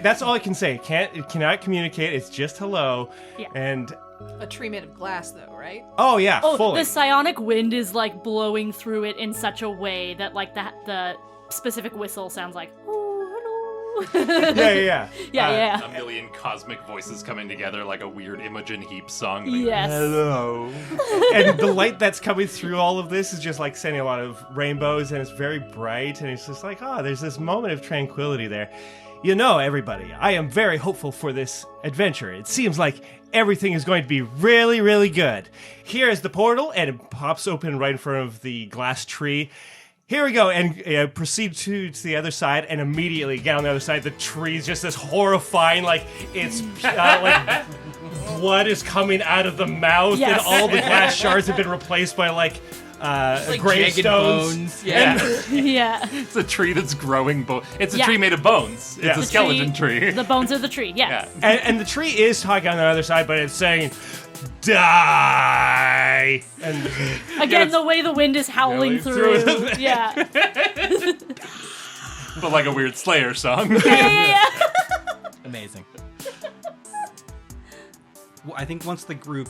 that's all it can say. It cannot communicate. It's just hello. Yeah. And a tree made of glass, though, right? Oh yeah, fully. The psionic wind is blowing through it in such a way that the specific whistle sounds like oh, hello. Yeah. Yeah. A million cosmic voices coming together like a weird Imogen Heap song. Yes. Hello. And the light that's coming through all of this is just like sending a lot of rainbows, and it's very bright, and it's just like, there's this moment of tranquility there. You know, everybody, I am very hopeful for this adventure. It seems like everything is going to be really, really good. Here is the portal, and it pops open right in front of the glass tree. Here we go, and proceed to the other side, and immediately get on the other side. The tree is just this horrifying, like, it's like blood is coming out of the mouth, Yes. and all the glass shards have been replaced by, like gravestones. Yeah. Yeah. It's a tree that's growing. It's a Yeah. tree made of bones. It's Yeah. a skeleton tree. The bones of the tree, yes. Yeah. And the tree is talking on the other side, but it's saying, die! And Again, the way the wind is howling Howling through. through. Yeah. But like a weird Slayer song. Yeah. Amazing. Well, I think once the group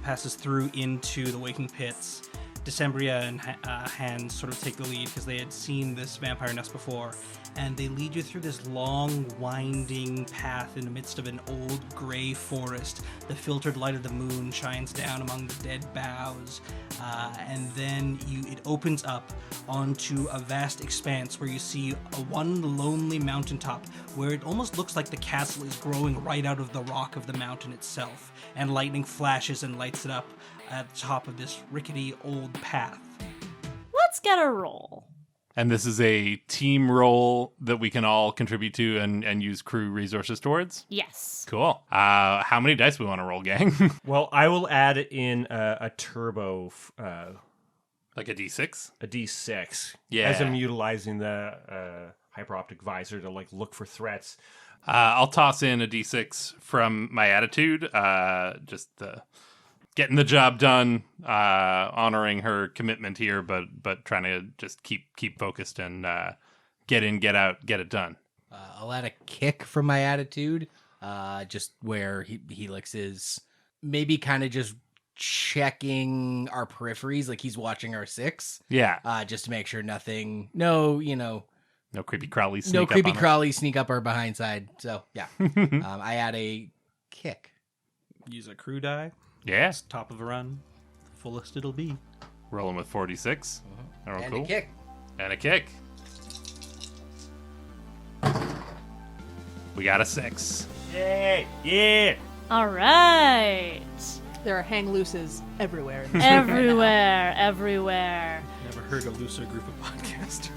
passes through into the Waking Pits, Decembria and Hans sort of take the lead because they had seen this vampire nest before, and they lead you through this long, winding path in the midst of an old gray forest. The filtered light of the moon shines down among the dead boughs, and then it opens up onto a vast expanse where you see one lonely mountaintop where it almost looks like the castle is growing right out of the rock of the mountain itself, and lightning flashes and lights it up at the top of this rickety old path. Let's get a roll. And this is a team role that we can all contribute to and use crew resources towards? Yes. Cool. How many dice we want to roll, gang? well, I will add in a turbo, Like a D6? a D6. Yeah. As I'm utilizing the hyperoptic visor to like look for threats. I'll toss in a D6 from my attitude. Just getting the job done, honoring her commitment here, but trying to just keep focused and get in, get out, get it done. I'll add a kick from my attitude, just where Helix is maybe kind of just checking our peripheries, like he's watching our six. Yeah. Just to make sure no creepy crawlies. no creepy crawlies sneak up our behind side. So yeah, I add a kick. Use a crew die. Yeah. It's top of a run. Fullest it'll be. Rolling with 46. Oh, And cool. a kick. And a kick. We got a 6. Yay! Yeah! All right. There are hang looses everywhere. Everywhere. Never heard a looser group of podcasters.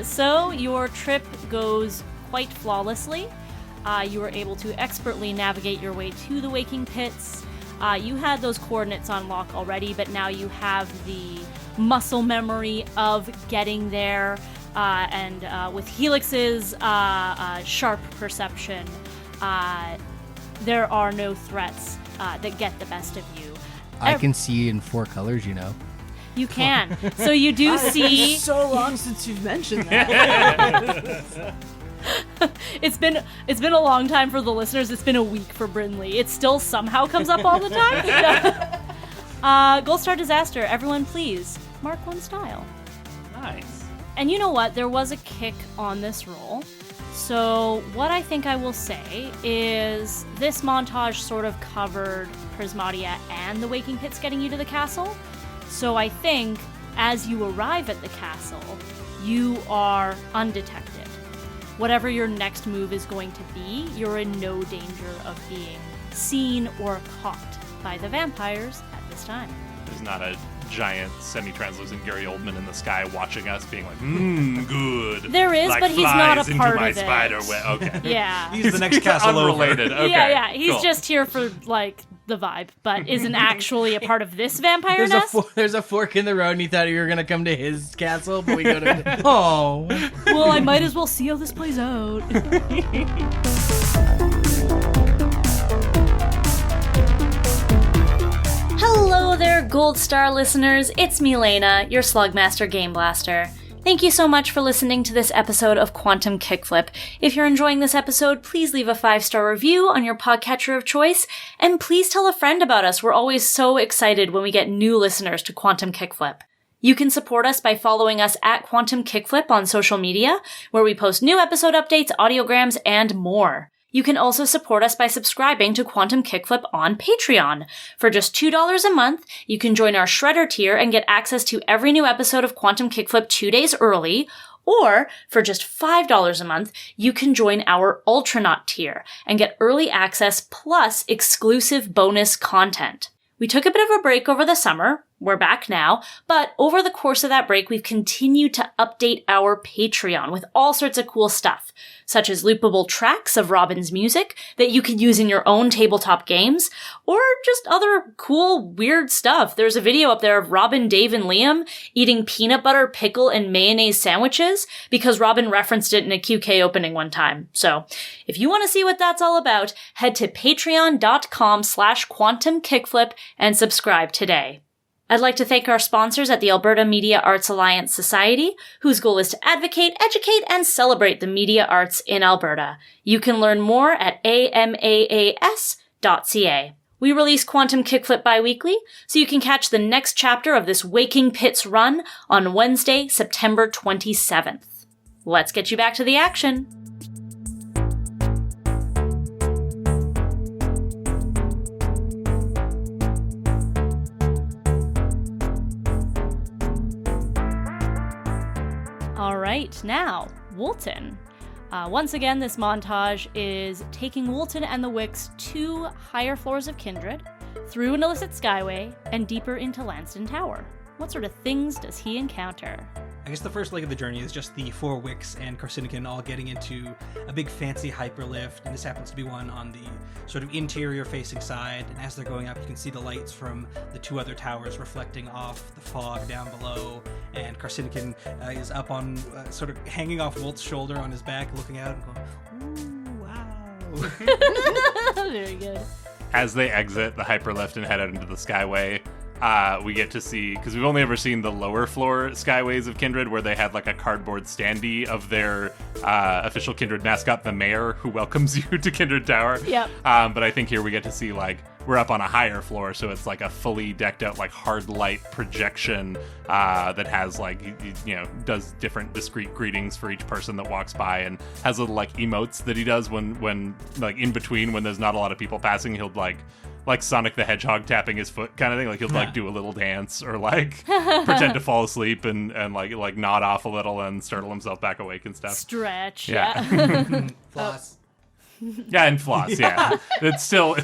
So your trip goes quite flawlessly. You were able to expertly navigate your way to the Waking Pits. You had those coordinates on lock already, but now you have the muscle memory of getting there. And with Helix's sharp perception, there are no threats that get the best of you. I can see in 4 colors, you know. You can. So you do see... It's so long since you've mentioned that. It's been a long time for the listeners. It's been a week for Brinley. It still somehow comes up all the time. Goldstar Disaster. Everyone, please mark 1 style. Nice. And you know what? There was a kick on this roll. So what I think I will say is this montage sort of covered Prismatia and the Waking Pits getting you to the castle. So I think as you arrive at the castle, you are undetected. Whatever your next move is going to be, you're in no danger of being seen or caught by the vampires at this time. There's not a giant semi-translucent Gary Oldman in the sky watching us being like, good. There is, like but he's not a flies part into my of it. spider web. Okay. Yeah. He's the next castle Unrelated. over. Okay. Yeah. He's cool. just here for, like, the vibe, but isn't actually a part of this vampire nest. There's a fork in the road, and he thought you were gonna come to his castle, but we go to. Oh. Well, I might as well see how this plays out. Hello there, Goldstar listeners. It's me, Laena, your Slugblaster Game Blaster. Thank you so much for listening to this episode of Quantum Kickflip. If you're enjoying this episode, please leave a 5-star review on your podcatcher of choice, and please tell a friend about us. We're always so excited when we get new listeners to Quantum Kickflip. You can support us by following us at Quantum Kickflip on social media, where we post new episode updates, audiograms, and more. You can also support us by subscribing to Quantum Kickflip on Patreon. For just $2 a month, you can join our Shredder tier and get access to every new episode of Quantum Kickflip 2 days early, or for just $5 a month, you can join our Ultranaut tier and get early access plus exclusive bonus content. We took a bit of a break over the summer. We're back now, but over the course of that break, we've continued to update our Patreon with all sorts of cool stuff, such as loopable tracks of Robyn's music that you can use in your own tabletop games, or just other cool, weird stuff. There's a video up there of Robyn, Dave, and Liam eating peanut butter, pickle, and mayonnaise sandwiches because Robyn referenced it in a QK opening one time. So, if you want to see what that's all about, head to patreon.com/quantumkickflip and subscribe today. I'd like to thank our sponsors at the Alberta Media Arts Alliance Society, whose goal is to advocate, educate, and celebrate the media arts in Alberta. You can learn more at amaas.ca. We release Quantum Kickflip bi-weekly, so you can catch the next chapter of this Waking Pits run on Wednesday, September 27th. Let's get you back to the action. All right, now, Woldton. Once again, this montage is taking Woldton and the Wicks to higher floors of Kindred, through an illicit skyway, and deeper into Lansdowne Tower. What sort of things does he encounter? I guess the first leg of the journey is just the four Wicks and Carcinocan all getting into a big fancy hyperlift, and this happens to be one on the sort of interior-facing side, and as they're going up, you can see the lights from the two other towers reflecting off the fog down below, and Carcinocan is up on, sort of hanging off Wolt's shoulder on his back, looking out and going, ooh, wow. Very good. As they exit the hyperlift and head out into the skyway, we get to see, because we've only ever seen the lower floor skyways of Kindred, where they had like a cardboard standee of their official Kindred mascot, the mayor, who welcomes you to Kindred Tower. Yep. But I think here we get to see, like, we're up on a higher floor, so it's like a fully decked out, like, hard light projection that has, like, you know, does different discrete greetings for each person that walks by, and has little, like, emotes that he does when like, in between, when there's not a lot of people passing, he'll, like Sonic the Hedgehog tapping his foot kind of thing. Like, he'll, like, do a little dance, or, like, pretend to fall asleep and like nod off a little and startle himself back awake and stuff. Stretch, yeah. Floss. Yeah, and floss, yeah. It's still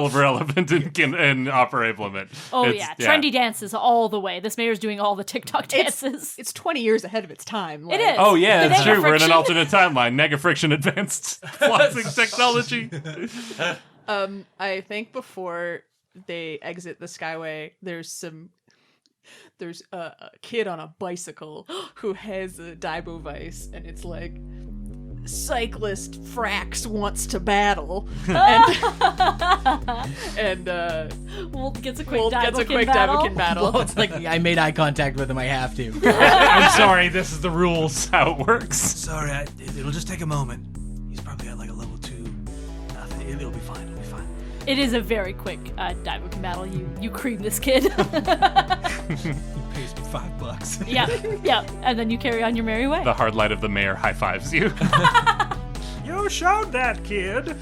relevant in Opera Implement. Oh, yeah. Trendy dances all the way. This mayor's doing all the TikTok dances. It's 20 years ahead of its time. It is. Oh, yeah, that's true. We're in an Friction. alternate timeline. Nega Friction advanced flossing technology. I think before they exit the Skyway, there's a kid on a bicycle who has a Daibo Vice, and it's like, cyclist Frax wants to battle, and Woldt gets a quick Daibokin battle. Well, it's like, I made eye contact with him, I have to. I'm sorry, this is the rules. How it works. Sorry, it'll just take a moment. He's probably at like a level 2. Nothing. It'll be fine. It'll be fine. It is a very quick Daibokin battle. You cream this kid. He pays me $5. Yeah, and then you carry on your merry way. The hard light of the mayor high fives you. You showed that, kid.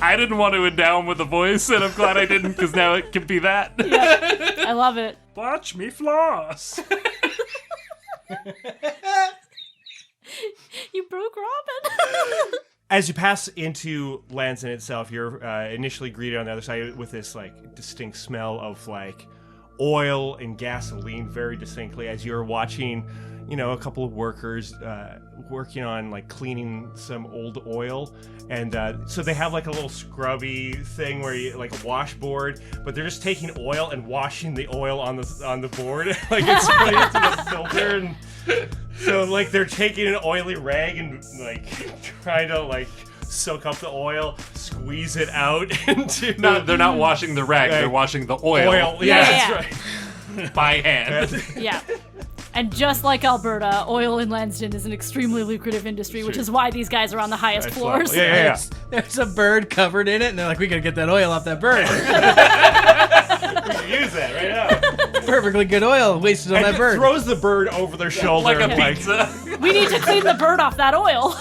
I didn't want to endow him with a voice, and I'm glad I didn't, because now it can be that. Yeah, I love it. Watch me floss. You broke Robyn. As you pass into Lansdowne itself, you're initially greeted on the other side with this like distinct smell of like oil and gasoline, very distinctly, as you're watching, you know, a couple of workers working on like cleaning some old oil, and so they have like a little scrubby thing where you like a washboard, but they're just taking oil and washing the oil on the board, like it's put into the filter, and so like they're taking an oily rag and like trying to like soak up the oil, squeeze it out into. No, they're not washing the rag, they're washing the oil. Yeah, Yeah. that's right. By hand. Yeah. And just like Alberta, oil in Lansdowne is an extremely lucrative industry, which is why these guys are on the highest floors. Yeah. There's a bird covered in it, and they're like, we gotta get that oil off that bird. We can use that right now. Perfectly good oil wasted on And that it bird. throws the bird over their shoulder. Like a pizza. We need to clean the bird off that oil.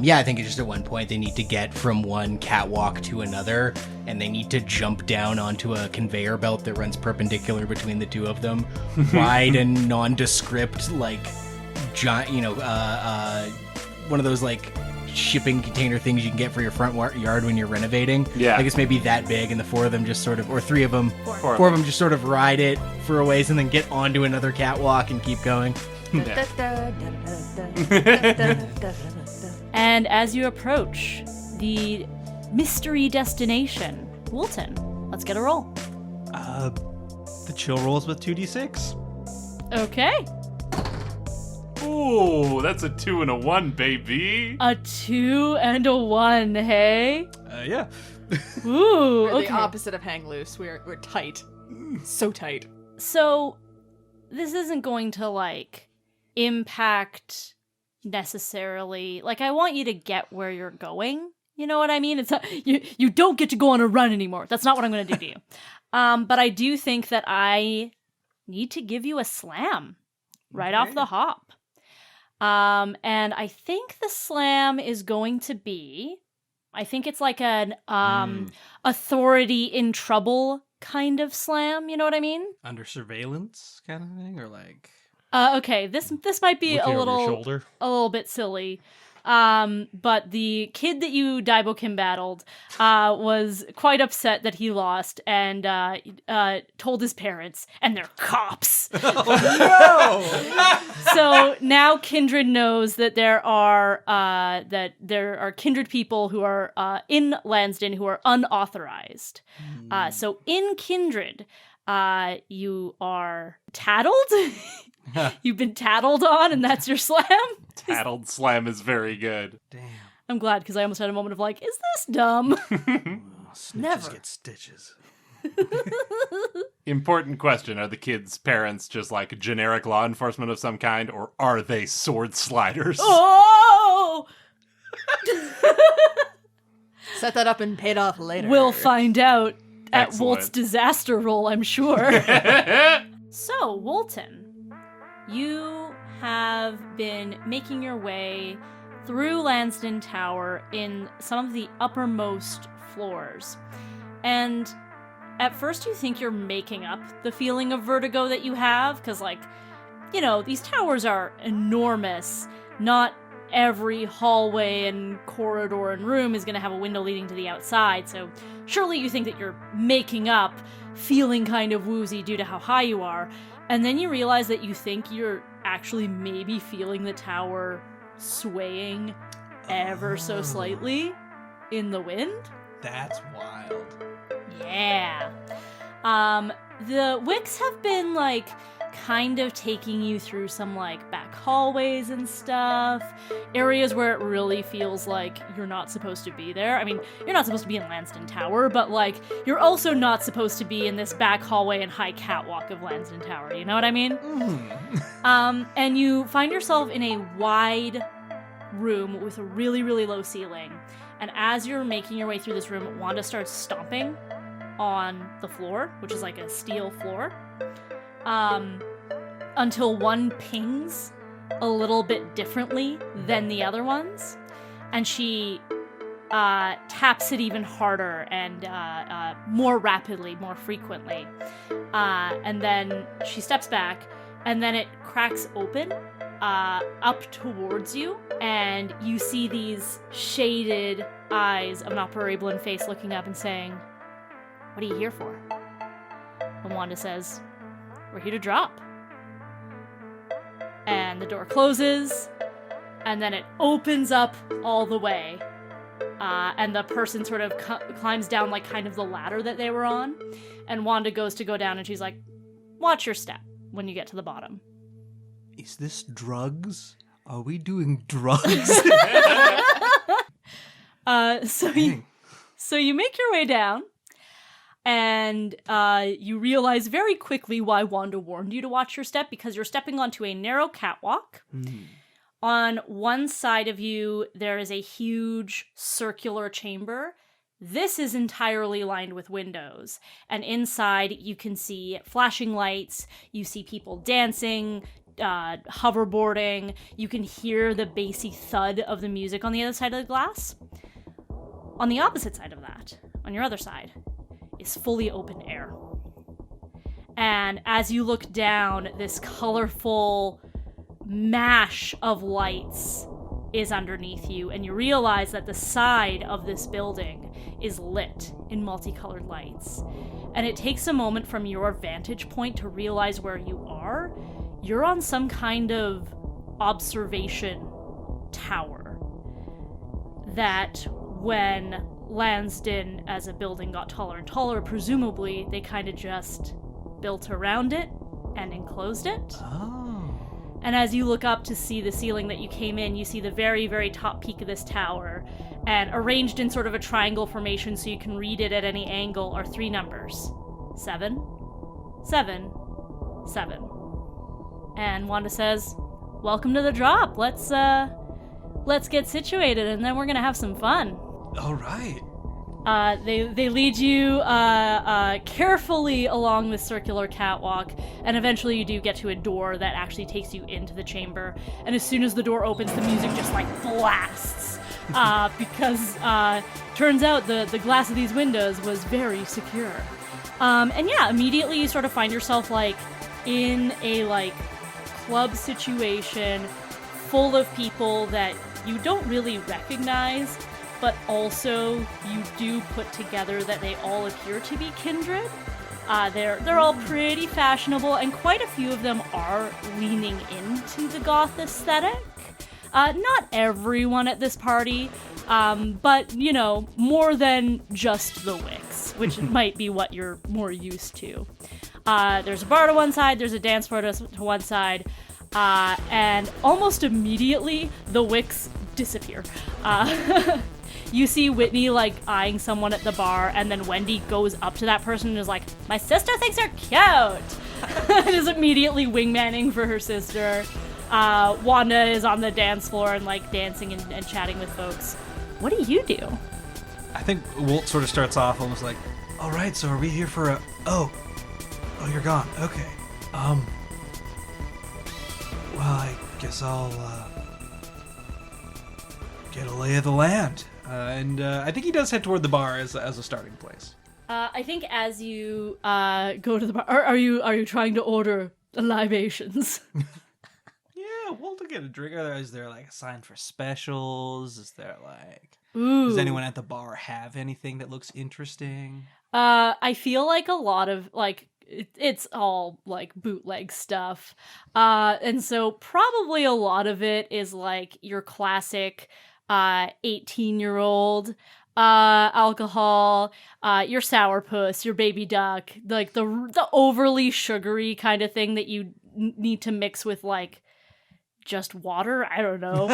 Yeah, I think it's just at one point they need to get from one catwalk to another, and they need to jump down onto a conveyor belt that runs perpendicular between the two of them. Ride a nondescript, like, giant, one of those, like, shipping container things you can get for your front yard when you're renovating. Yeah. Like, it's maybe that big, and the four of them just sort of, or three of them, Four four of them just sort of ride it for a ways and then get onto another catwalk and keep going. And as you approach the mystery destination, Woldton, let's get a roll. The chill rolls with 2d6. Okay. Ooh, that's a 2 and a 1, baby. A 2 and a 1, hey? Yeah. Ooh, We're okay. the opposite of hang loose. We're tight. So tight. So, this isn't going to, like, impact necessarily. Like, I want you to get where you're going. You know what I mean? It's not, you don't get to go on a run anymore. That's not what I'm going to do to you. But I do think that I need to give you a slam right off the hop. And I think the slam is going to be, I think it's like an authority in trouble kind of slam. You know what I mean? Under surveillance kind of thing, or like... Okay, this might be Looking a over your shoulder. little bit silly. But the kid that you Daibokin battled was quite upset that he lost and told his parents, and they're cops. So now Kindred knows that there are kindred people who are in Lansdowne who are unauthorized. So in Kindred, you are tattled. You've been tattled on, and that's your slam? Tattled slam is very good. Damn. I'm glad, because I almost had a moment of like, is this dumb? Snitches Never. get stitches. Important question. Are the kids' parents just like generic law enforcement of some kind, or are they sword sliders? Oh! Set that up and pay it off later. We'll find out at Excellent. Wolt's disaster roll, I'm sure. So, Woldton, you have been making your way through Lansdowne Tower in some of the uppermost floors. And at first you think you're making up the feeling of vertigo that you have, because, like, you know, these towers are enormous. Not every hallway and corridor and room is going to have a window leading to the outside, so surely you think that you're making up feeling kind of woozy due to how high you are, and then you realize that you think you're actually maybe feeling the tower swaying ever so slightly in the wind. That's wild. Yeah. The Wicks have been, like, kind of taking you through some, like, back hallways and stuff. Areas where it really feels like you're not supposed to be there. I mean, you're not supposed to be in Lansdowne Tower, but, like, you're also not supposed to be in this back hallway and high catwalk of Lansdowne Tower. You know what I mean? And you find yourself in a wide room with a really, really low ceiling. And as you're making your way through this room, Wanda starts stomping on the floor, which is like a steel floor, until one pings a little bit differently than the other ones, and she taps it even harder and more rapidly, more frequently, and then she steps back, and then it cracks open up towards you, and you see these shaded eyes of an opera-Maeveline face looking up and saying, "What are you here for?" And Wanda says, "We're here to drop." And the door closes, and then it opens up all the way, and the person sort of climbs down, like, kind of the ladder that they were on, and Wanda goes to go down, and she's like, "Watch your step when you get to the bottom." Is this drugs? Are we doing drugs? So you make your way down, and you realize very quickly why Wanda warned you to watch your step, because you're stepping onto a narrow catwalk On one side of you, there is a huge circular chamber. This is entirely lined with windows, and inside you can see flashing lights, you see people dancing, hoverboarding, you can hear the bassy thud of the music on the other side of the glass. On the opposite side of that, on your other side, is fully open air. And as you look down, this colorful mash of lights is underneath you, and you realize that the side of this building is lit in multicolored lights. And it takes a moment from your vantage point to realize where you are. You're on some kind of observation tower that when Lansdowne as a building got taller and taller, presumably they kind of just built around it and enclosed it. Oh. And as you look up to see the ceiling that you came in, you see the very, very top peak of this tower, and arranged in sort of a triangle formation so you can read it at any angle are 3 numbers. 7, 7, 7. And Wanda says, "Welcome to the drop. Let's get situated, and then we're gonna have some fun." All right. They lead you carefully along the circular catwalk, and eventually you do get to a door that actually takes you into the chamber. And as soon as the door opens, the music just like blasts because turns out the glass of these windows was very secure. And yeah, immediately you sort of find yourself like in a like club situation full of people that you don't really recognize, but also you do put together that they all appear to be kindred. They're all pretty fashionable, and quite a few of them are leaning into the goth aesthetic. Not everyone at this party, but, you know, more than just the Wicks, which might be what you're more used to. There's a bar to one side, there's a dance floor to one side, and almost immediately the Wicks disappear. You see Whitney, like, eyeing someone at the bar, and then Wendy goes up to that person and is like, "My sister thinks you're cute!" And is immediately wingmanning for her sister. Wanda is on the dance floor and, like, dancing and chatting with folks. What do you do? I think Woldt sort of starts off almost like, All right, so are we here for a... Oh, you're gone. Okay. Well, I guess I'll, get a lay of the land. and I think he does head toward the bar as a starting place. I think as you go to the bar, are you trying to order libations? Yeah, we'll get a drink. Is there like a sign for specials? Is there like... Ooh. Does anyone at the bar have anything that looks interesting? I feel like a lot of, like, it's all, like, bootleg stuff. And so probably a lot of it is, like, your classic 18-year-old alcohol, your sourpuss, your baby duck, like, the overly sugary kind of thing that you need to mix with, like, just water? I don't know.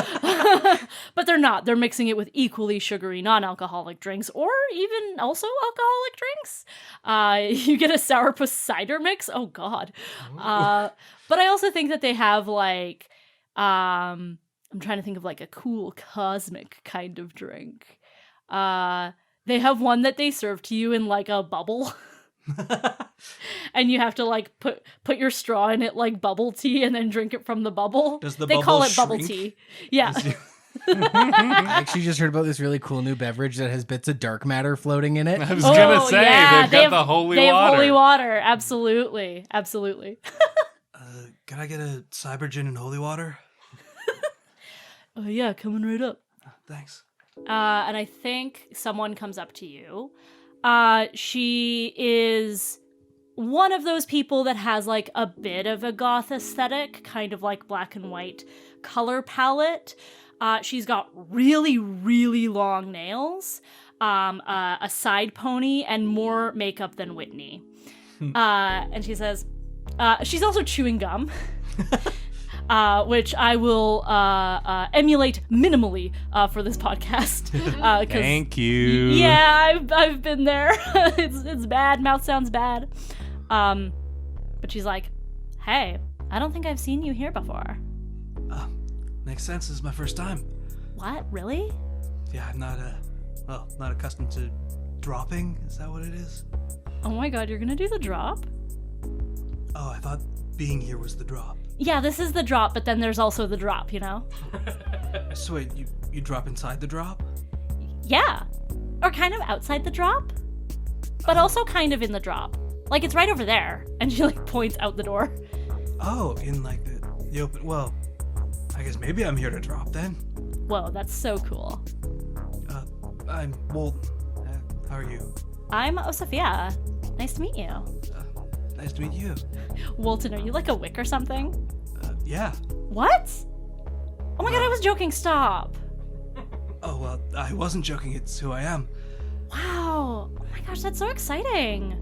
But they're not. They're mixing it with equally sugary non-alcoholic drinks, or even also alcoholic drinks. You get a sourpuss cider mix. Oh, God. But I also think that they have, like, I'm trying to think of, like, a cool cosmic kind of drink. They have one that they serve to you in, like, a bubble. And you have to, like, put your straw in it like bubble tea and then drink it from the bubble. Does the they bubble call it shrink? bubble tea. Yeah. I actually just heard about this really cool new beverage that has bits of dark matter floating in it. I was gonna say, yeah, they've got the holy they water. have holy water. Absolutely. Absolutely. Can I get a cyber gin and holy water? Oh, yeah, coming right up. Thanks. And I think someone comes up to you. She is one of those people that has, like, a bit of a goth aesthetic, kind of like black and white color palette. She's got really, really long nails, a side pony, and more makeup than Whitney. And she says, she's also chewing gum. Which I will emulate minimally for this podcast. Thank you. Yeah, I've been there. It's bad. Mouth sounds bad. But she's like, "Hey, I don't think I've seen you here before." makes sense. This is my first time. What? Really? Yeah, I'm not accustomed to dropping. Is that what it is? Oh my god, you're gonna do the drop? Oh, I thought being here was the drop. Yeah, this is the drop, but then there's also the drop, you know? So wait, you drop inside the drop? Yeah. Or kind of outside the drop, but also kind of in the drop. Like, it's right over there, and she, like, points out the door. Oh, in, like, the open... Well, I guess maybe I'm here to drop, then. Whoa, that's so cool. I'm Woldt. How are you? I'm Sophia. Nice to meet you. Nice to meet you. Woldton, are you like a Wick or something? Yeah. What? Oh my god, I was joking, stop. Oh, well, I wasn't joking. It's who I am. Wow. Oh my gosh, that's so exciting.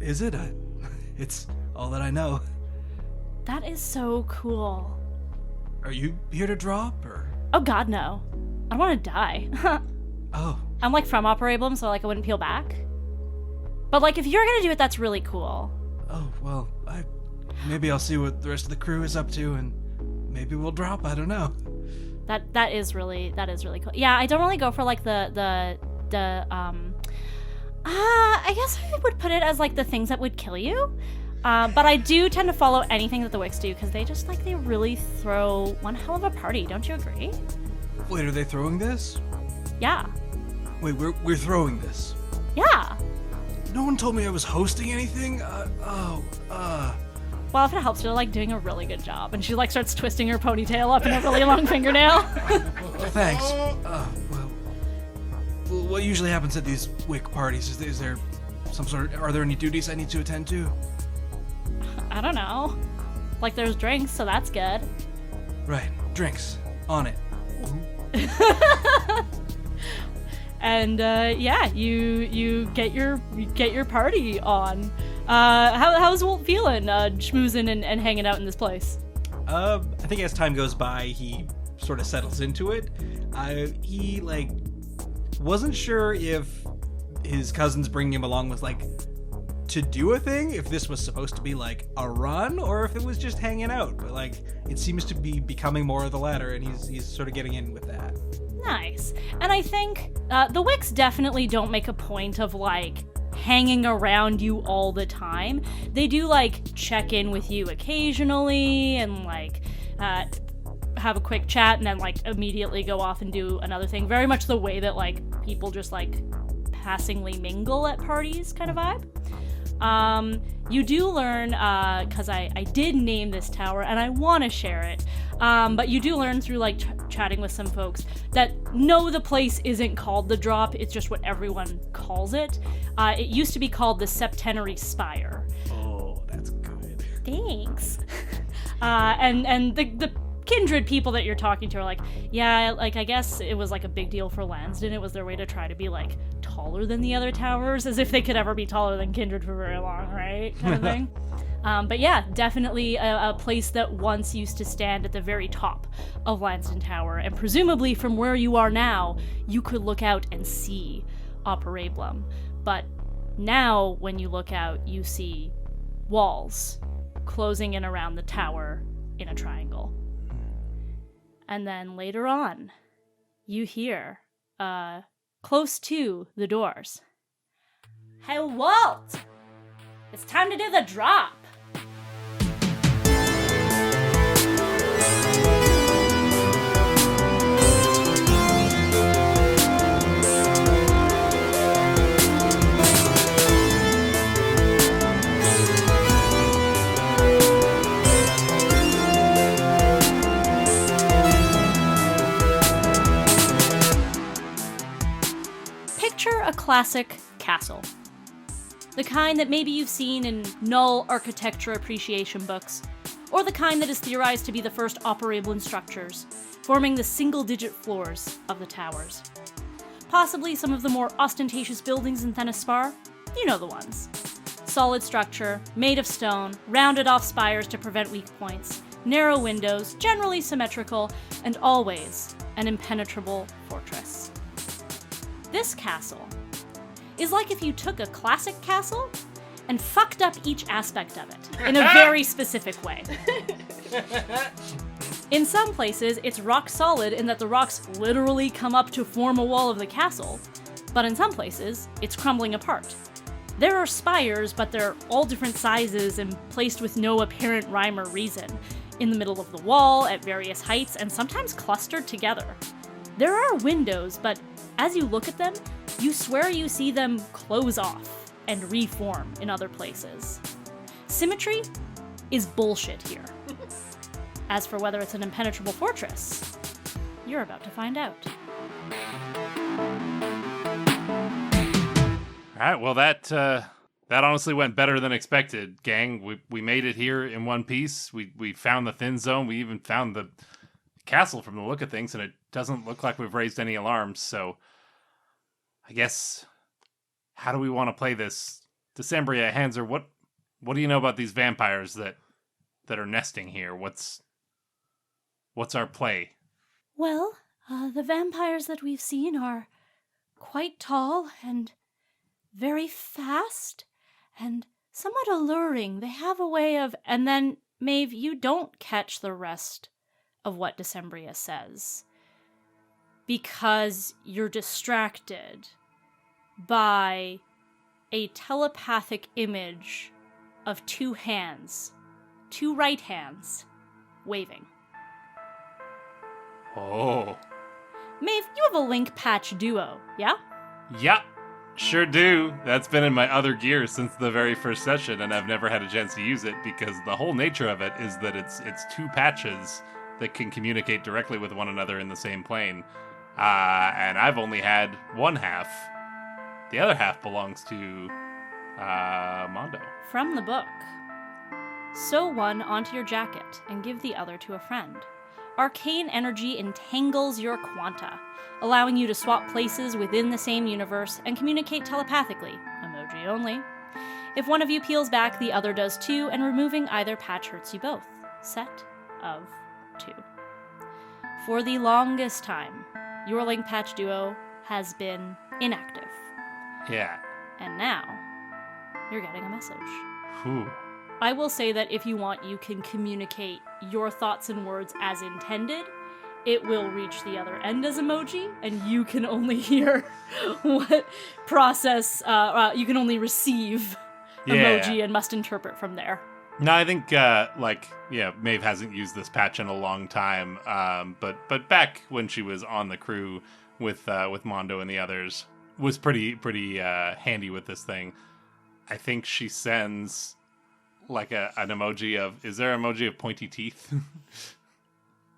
Is it? It's all that I know. That is so cool. Are you here to drop, or? Oh god, no. I don't want to die. Oh. I'm like from Operablum, so like I wouldn't peel back. But like if you're gonna do it, that's really cool. Oh, well, maybe I'll see what the rest of the crew is up to, and maybe we'll drop. I don't know. That is really cool. Yeah, I don't really go for like I guess I would put it as like the things that would kill you. But I do tend to follow anything that the Wicks do because they just like they really throw one hell of a party. Don't you agree? Wait, are they throwing this? Yeah. Wait, we're throwing this. Yeah. No one told me I was hosting anything. Well, if it helps, you're like doing a really good job. And she like starts twisting her ponytail up in a really long fingernail. Thanks. Well, what usually happens at these Wick parties? Is there are there any duties I need to attend to? I don't know. Like there's drinks, so that's good. Right, drinks. On it. And yeah, you get your party on. How's Woldt feeling? Schmoozing and hanging out in this place. I think as time goes by, he sort of settles into it. He like wasn't sure if his cousins bringing him along was like to do a thing, if this was supposed to be like a run, or if it was just hanging out. But like it seems to be becoming more of the latter, and he's sort of getting in with that. Nice. And I think the Wicks definitely don't make a point of like hanging around you all the time. They do like check in with you occasionally and like have a quick chat and then like immediately go off and do another thing. Very much the way that like people just like passingly mingle at parties kind of vibe. You do learn, because I did name this tower and I want to share it, but you do learn through like chatting with some folks that no, the place isn't called the Drop, it's just what everyone calls it. It used to be called the Septenary Spire. Oh, that's good. Thanks. And the kindred people that you're talking to are like, yeah, like I guess it was like a big deal for Lansdowne. It was their way to try to be like taller than the other towers, as if they could ever be taller than Kindred for very long, right? Kind of thing. But yeah, definitely a place that once used to stand at the very top of Lansdowne Tower, and presumably from where you are now, you could look out and see Operablum. But now, when you look out, you see walls closing in around the tower in a triangle. And then later on, you hear, close to the doors, "Hey, Woldt! It's time to do the drop!" Picture a classic castle. The kind that maybe you've seen in Null architecture appreciation books, or the kind that is theorized to be the first Operablum structures, forming the single-digit floors of the towers. Possibly some of the more ostentatious buildings in Thenaspar, you know the ones. Solid structure, made of stone, rounded off spires to prevent weak points, narrow windows, generally symmetrical, and always an impenetrable fortress. This castle is like if you took a classic castle and fucked up each aspect of it in a very specific way. In some places, it's rock solid in that the rocks literally come up to form a wall of the castle, but in some places, it's crumbling apart. There are spires, but they're all different sizes and placed with no apparent rhyme or reason, in the middle of the wall, at various heights, and sometimes clustered together. There are windows, but as you look at them, you swear you see them close off and reform in other places. Symmetry is bullshit here. As for whether it's an impenetrable fortress, you're about to find out. All right, well, that honestly went better than expected, gang. We made it here in one piece. We found the thin zone. We even found the castle from the look of things, and it doesn't look like we've raised any alarms. So I guess, how do we want to play this? Decembria, Hanser, what do you know about these vampires that are nesting here? What's our play? Well, the vampires that we've seen are quite tall and very fast and somewhat alluring. They have a way of... And then, Maeve, you don't catch the rest of what Decembria says because you're distracted by a telepathic image of two right hands, waving. Oh. Maeve, you have a link patch duo, yeah? Yeah, sure do. That's been in my other gear since the very first session, and I've never had a chance to use it because the whole nature of it is that it's two patches that can communicate directly with one another in the same plane. And I've only had one half. The other half belongs to Mondo. From the book. Sew one onto your jacket and give the other to a friend. Arcane energy entangles your quanta, allowing you to swap places within the same universe and communicate telepathically, emoji only. If one of you peels back, the other does too, and removing either patch hurts you both. Set of 2. For the longest time, your link patch duo has been inactive. Yeah. And now, you're getting a message. Whew. I will say that if you want, you can communicate your thoughts and words as intended. It will reach the other end as emoji, and you can only hear what process, you can only receive emoji and must interpret from there. No, I think, Maeve hasn't used this patch in a long time, but back when she was on the crew with Mondo and the others, was pretty handy with this thing. I think she sends like an emoji of, is there an emoji of pointy teeth?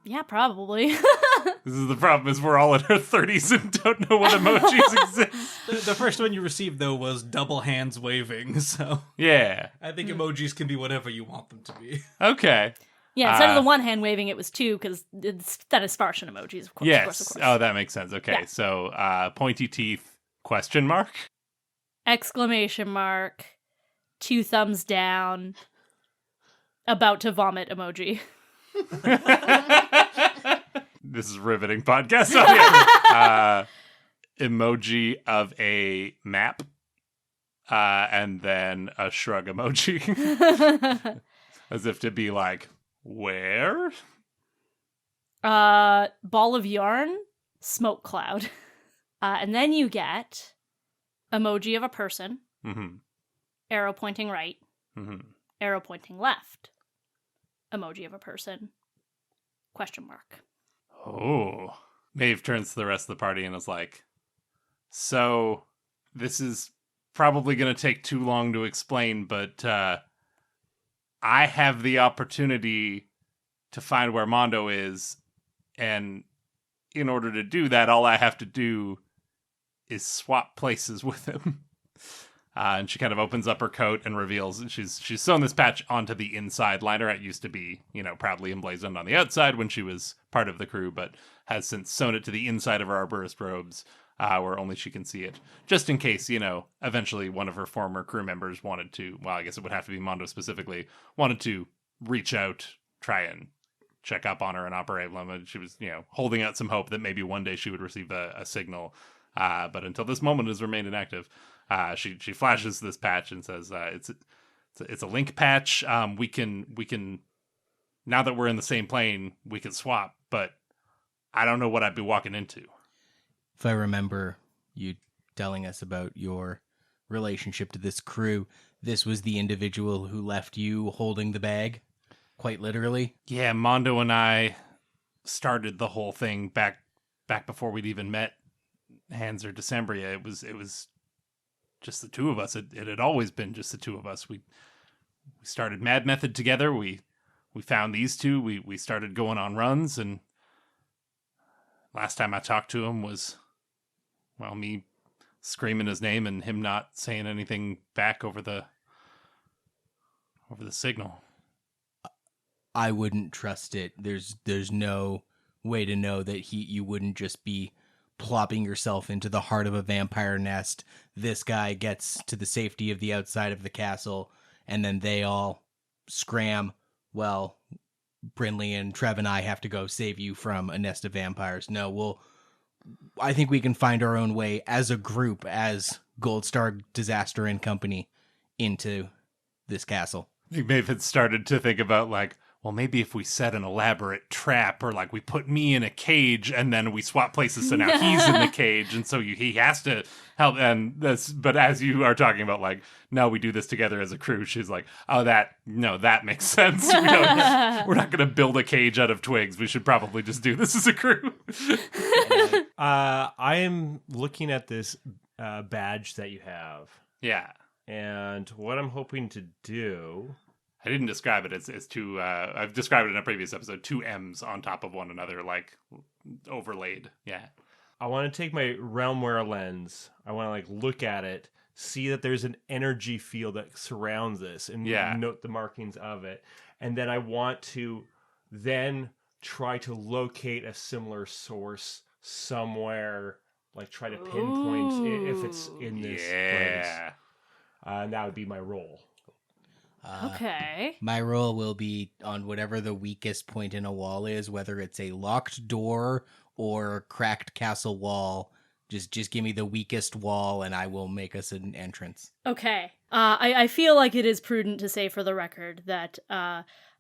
Yeah, probably. This is the problem, is we're all in our 30s and don't know what emojis exist. The first one you received, though, was double hands waving, so... Yeah. I think emojis can be whatever you want them to be. Okay. Yeah, instead of the one hand waving, it was 2, because that is Spartian emojis, of course. Yes. Of course. Oh, that makes sense. Okay, Yeah. So pointy teeth, question mark? Exclamation mark, 2 thumbs down, about to vomit emoji. This is a riveting podcast. Okay. Emoji of a map, and then a shrug emoji. As if to be like, where? Ball of yarn, smoke cloud. And then you get emoji of a person, Mm-hmm. arrow pointing right, Mm-hmm. arrow pointing left, emoji of a person, question mark. Oh. Maeve turns to the rest of the party and is like, so this is probably going to take too long to explain, but I have the opportunity to find where Mondo is, and in order to do that, all I have to do is swap places with him. And she kind of opens up her coat and reveals she's sewn this patch onto the inside liner. It used to be, proudly emblazoned on the outside when she was part of the crew, but has since sewn it to the inside of her arborist robes, where only she can see it. Just in case, eventually one of her former crew members wanted to, well, I guess it would have to be Mondo specifically, wanted to reach out, try and check up on her and operate them. And she was, holding out some hope that maybe one day she would receive a signal. But until this moment has remained inactive. She flashes this patch and says, "It's a link patch. We can now that we're in the same plane, we can swap, but I don't know what I'd be walking into. If I remember you telling us about your relationship to this crew, this was the individual who left you holding the bag, quite literally. Yeah, Mondo and I started the whole thing back before we'd even met Hans or Decembria. It was just the two of us. It had always been just the two of us. We started Mad Method together. We found these two. We started going on runs, and last time I talked to him was, well, me screaming his name and him not saying anything back over the signal. I wouldn't trust it. There's no way to know that you wouldn't just be plopping yourself into the heart of a vampire nest. This guy gets to the safety of the outside of the castle, and then they all scram. Well, Brinley and Trev and I have to go save you from a nest of vampires. No, I think we can find our own way as a group, as Goldstar Disaster and Company, into this castle. I think Maeve had started to think about, like, well, maybe if we set an elaborate trap, or like we put me in a cage and then we swap places, so now he's in the cage, and so he has to help. And this, but as you are talking about, like, no, we do this together as a crew. She's like, oh, that makes sense. We're not going to build a cage out of twigs. We should probably just do this as a crew. I am looking at this badge that you have. Yeah. And what I'm hoping to do... I didn't describe it. It's two, I've described it in a previous episode, two M's on top of one another, like overlaid. Yeah. I want to take my Realmware lens. I want to like look at it, see that there's an energy field that surrounds this, and note the markings of it. And then I want to then try to locate a similar source somewhere, like try to pinpoint if it's in this place. And that would be my role. Okay. My role will be on whatever the weakest point in a wall is, whether it's a locked door or cracked castle wall. Just give me the weakest wall and I will make us an entrance. Okay. I feel like it is prudent to say for the record that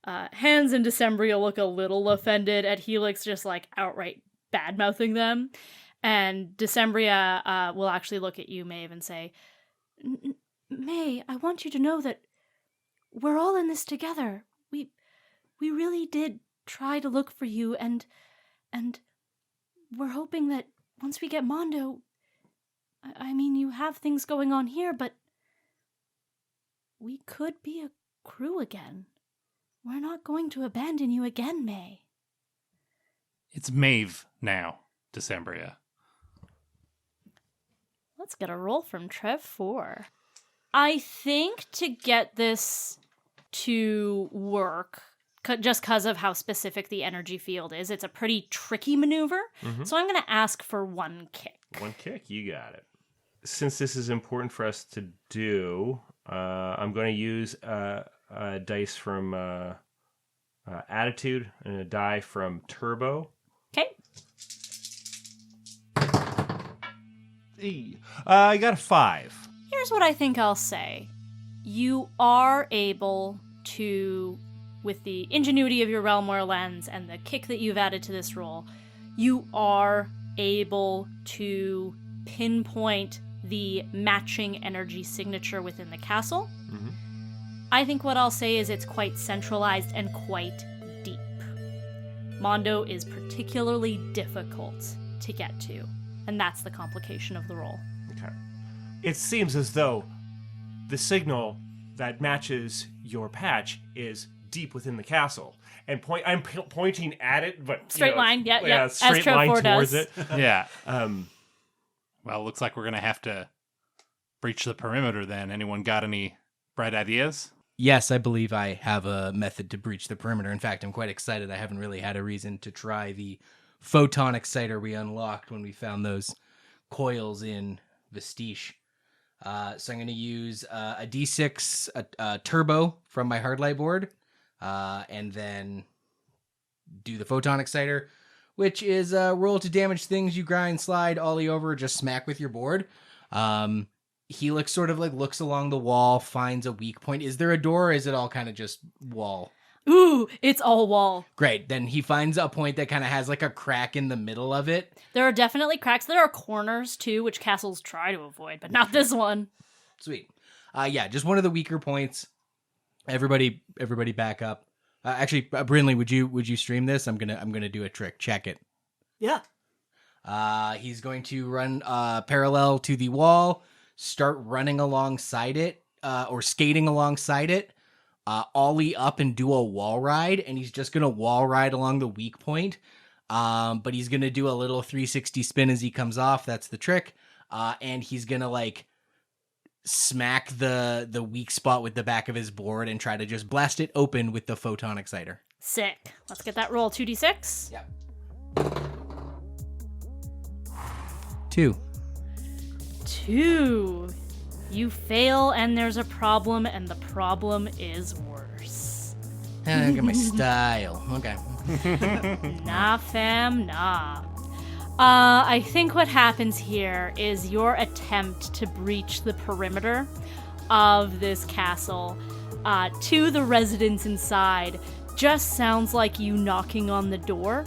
Hans and Decembria look a little offended at Helix just like outright bad-mouthing them. And Decembria will actually look at you, Maeve, and say, May, I want you to know that we're all in this together. We really did try to look for you, and we're hoping that once we get Mondo, I mean, you have things going on here, but we could be a crew again. We're not going to abandon you again, May. It's Maeve now, Decembria. Let's get a roll from Trev 4. I think to get this to work, just because of how specific the energy field is, it's a pretty tricky maneuver. Mm-hmm. So I'm going to ask for one kick. One kick? You got it. Since this is important for us to do, I'm going to use a dice from Attitude and a die from Turbo. Okay. I got a 5. Here's what I think I'll say. You are able to, with the ingenuity of your Realmware lens and the kick that you've added to this roll, you are able to pinpoint the matching energy signature within the castle. Mm-hmm. I think what I'll say is it's quite centralized and quite deep. Mondo is particularly difficult to get to, and that's the complication of the roll. Okay. It seems as though the signal that matches your patch is deep within the castle. And I'm pointing at it, but... Straight line, yeah. Straight line towards it. Yeah. Well, it looks like we're going to have to breach the perimeter then. Anyone got any bright ideas? Yes, I believe I have a method to breach the perimeter. In fact, I'm quite excited. I haven't really had a reason to try the photon exciter we unlocked when we found those coils in Vestige. So I'm going to use a D6 a turbo from my hardlight board, and then do the photon exciter, which is roll to damage things you grind, slide, ollie over, just smack with your board. Helix sort of like looks along the wall, finds a weak point. Is there a door, or is it all kind of just wall? Ooh, it's all wall. Great. Then he finds a point that kind of has like a crack in the middle of it. There are definitely cracks. There are corners, too, which castles try to avoid, but not this one. Sweet. Yeah, just one of the weaker points. Everybody back up. Actually, Brinley, would you stream this? I'm gonna do a trick. Check it. Yeah. He's going to run parallel to the wall, start running alongside it, or skating alongside it, ollie up and do a wall ride, and he's just gonna wall ride along the weak point. But he's gonna do a little 360 spin as he comes off. That's the trick. And he's gonna like smack the weak spot with the back of his board and try to just blast it open with the photon exciter. Sick. Let's get that roll. 2d6. Yeah. 2. 2. You fail, and there's a problem, and the problem is worse. Look at my style. Okay. Nah, fam, nah. I think what happens here is your attempt to breach the perimeter of this castle to the residents inside just sounds like you knocking on the door.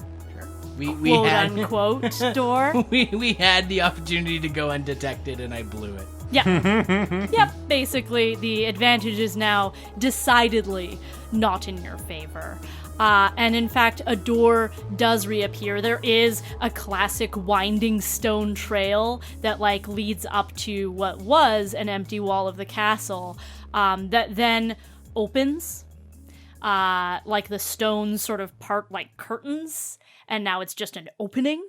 We Quote had unquote door. we had the opportunity to go undetected and I blew it. Yeah. Yep, basically the advantage is now decidedly not in your favor. And in fact, a door does reappear. There is a classic winding stone trail that like leads up to what was an empty wall of the castle that then opens. Like the stones sort of part like curtains, and now it's just an opening.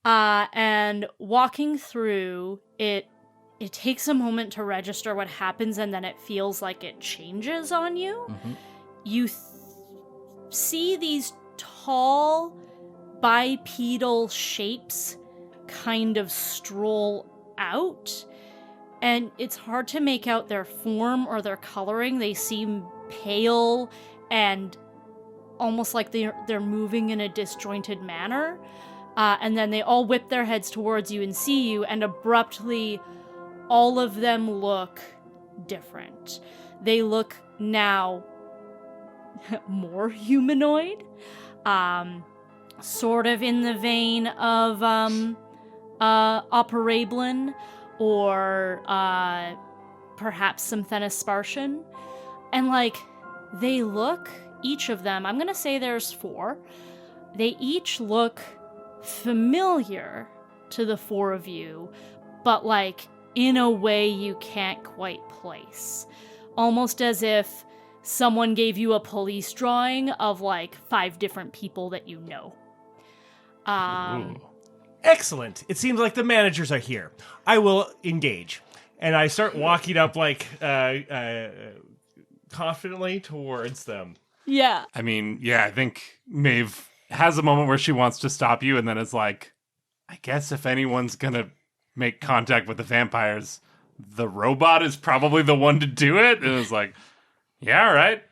And walking through it takes a moment to register what happens, and then it feels like it changes on you. Mm-hmm. You see these tall, bipedal shapes kind of stroll out, and it's hard to make out their form or their coloring. They seem pale and almost like they're moving in a disjointed manner. And then they all whip their heads towards you and see you, and abruptly all of them look different. They look now more humanoid, sort of in the vein of Operablin or perhaps some Thenispartian. And like, they look, each of them, I'm gonna say there's 4, they each look familiar to the 4 of you, but like in a way you can't quite place. Almost as if someone gave you a police drawing of like 5 different people that you know. Excellent. It seems like the managers are here. I will engage. And I start walking up like confidently towards them. Yeah. I mean, yeah, I think Maeve has a moment where she wants to stop you, and then it's like, I guess if anyone's gonna make contact with the vampires, the robot is probably the one to do it. And it's like, yeah, all right.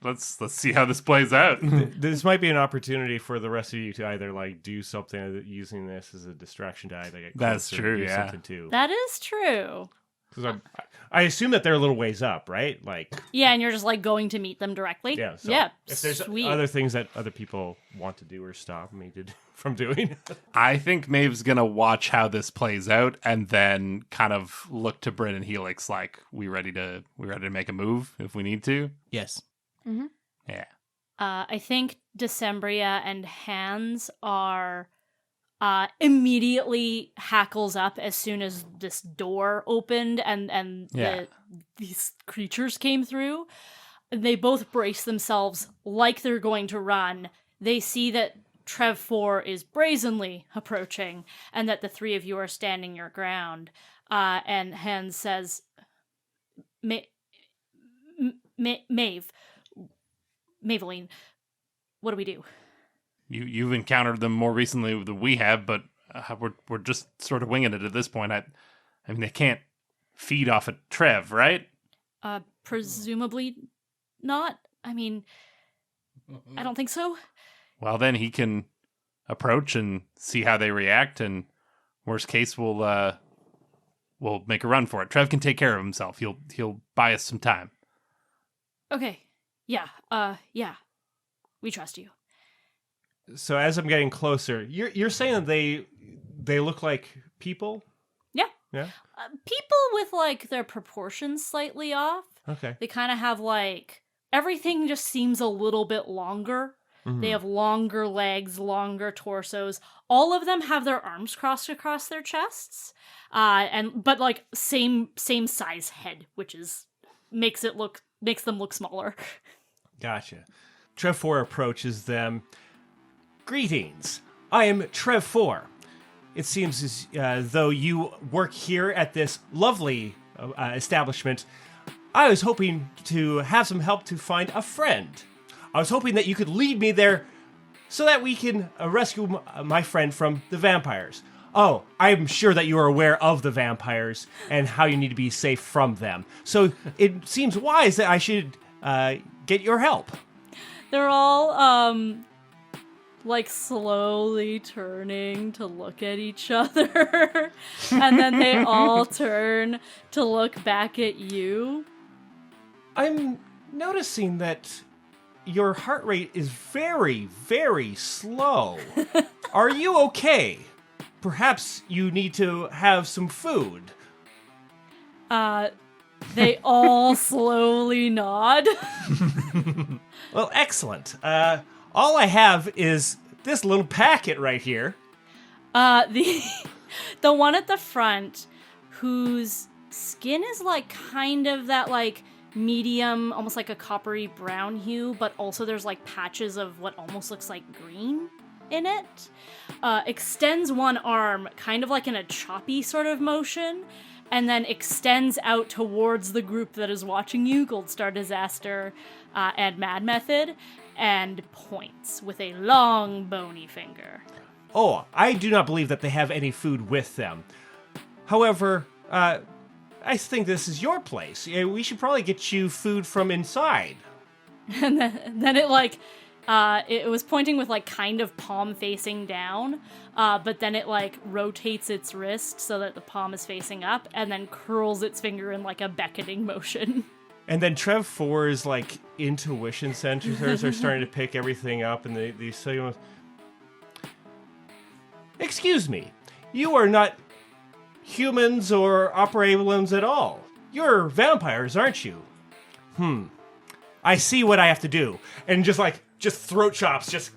Let's see how this plays out. This might be an opportunity for the rest of you to either like do something using this as a distraction to either get That's closer or true, do yeah. something too. That is true. Because I assume that they're a little ways up, right? Like, Yeah, and you're just like going to meet them directly. yeah. So yeah. if there's Sweet. other things that other people want to do or stop me from doing, I think Maeve's gonna watch how this plays out and then kind of look to Bryn and Helix like, we ready to make a move if we need to. Yes. Mm-hmm. Yeah. I think Decembria and Hans are immediately hackles up as soon as this door opened and these creatures came through. They both brace themselves like they're going to run. They see that Trev 4 is brazenly approaching and that the 3 of you are standing your ground. And Hans says, Maeveline, what do we do? You've encountered them more recently than we have, but we're just sort of winging it at this point. I mean, they can't feed off of Trev, right? Presumably not. I mean, I don't think so. Well, then he can approach and see how they react, and worst case, we'll make a run for it. Trev can take care of himself. He'll buy us some time. Okay. Yeah, we trust you. So as I'm getting closer, you're saying that they look like people? Yeah. Yeah. People with, like, their proportions slightly off. Okay. They kind of have, like, everything just seems a little bit longer. Mhm. They have longer legs, longer torsos. All of them have their arms crossed across their chests. But like same size head, which makes them look smaller. Gotcha. Trev 4 approaches them. Greetings. I am Trev 4. It seems as though you work here at this lovely establishment. I was hoping to have some help to find a friend. I was hoping that you could lead me there so that we can rescue my friend from the vampires. Oh, I'm sure that you are aware of the vampires and how you need to be safe from them. So it seems wise that I should get your help. They're all like slowly turning to look at each other. And then they all turn to look back at you. I'm noticing that your heart rate is very, very slow. Are you okay? Perhaps you need to have some food. They all slowly nod. Well, excellent. All I have is this little packet right here. The one at the front, whose skin is like kind of that like medium, almost like a coppery brown hue, but also there's like patches of what almost looks like green in it, extends one arm kind of like in a choppy sort of motion, and then extends out towards the group that is watching you, Goldstar Disaster and Mad Method, and points with a long bony finger. Oh, I do not believe that they have any food with them. However, I think this is your place. We should probably get you food from inside. And then it like, it was pointing with like kind of palm facing down, but then it like rotates its wrist so that the palm is facing up and then curls its finger in like a beckoning motion. And then Trev 4's like intuition centers are starting to pick everything up, and they say, "Excuse me, you are not humans or operablins at all. You're vampires, aren't you?" I see what I have to do. And just throat chops, just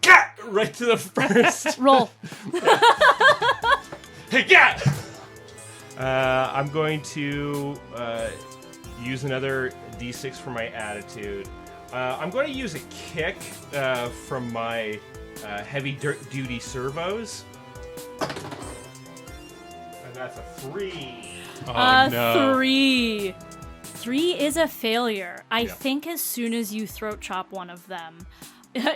right to the first. Roll. Hey, get! I'm going to use another D6 for my attitude. I'm going to use a kick from my heavy-duty servos. And that's a 3. Oh, no. 3. 3 is a failure. I think as soon as you throat chop one of them,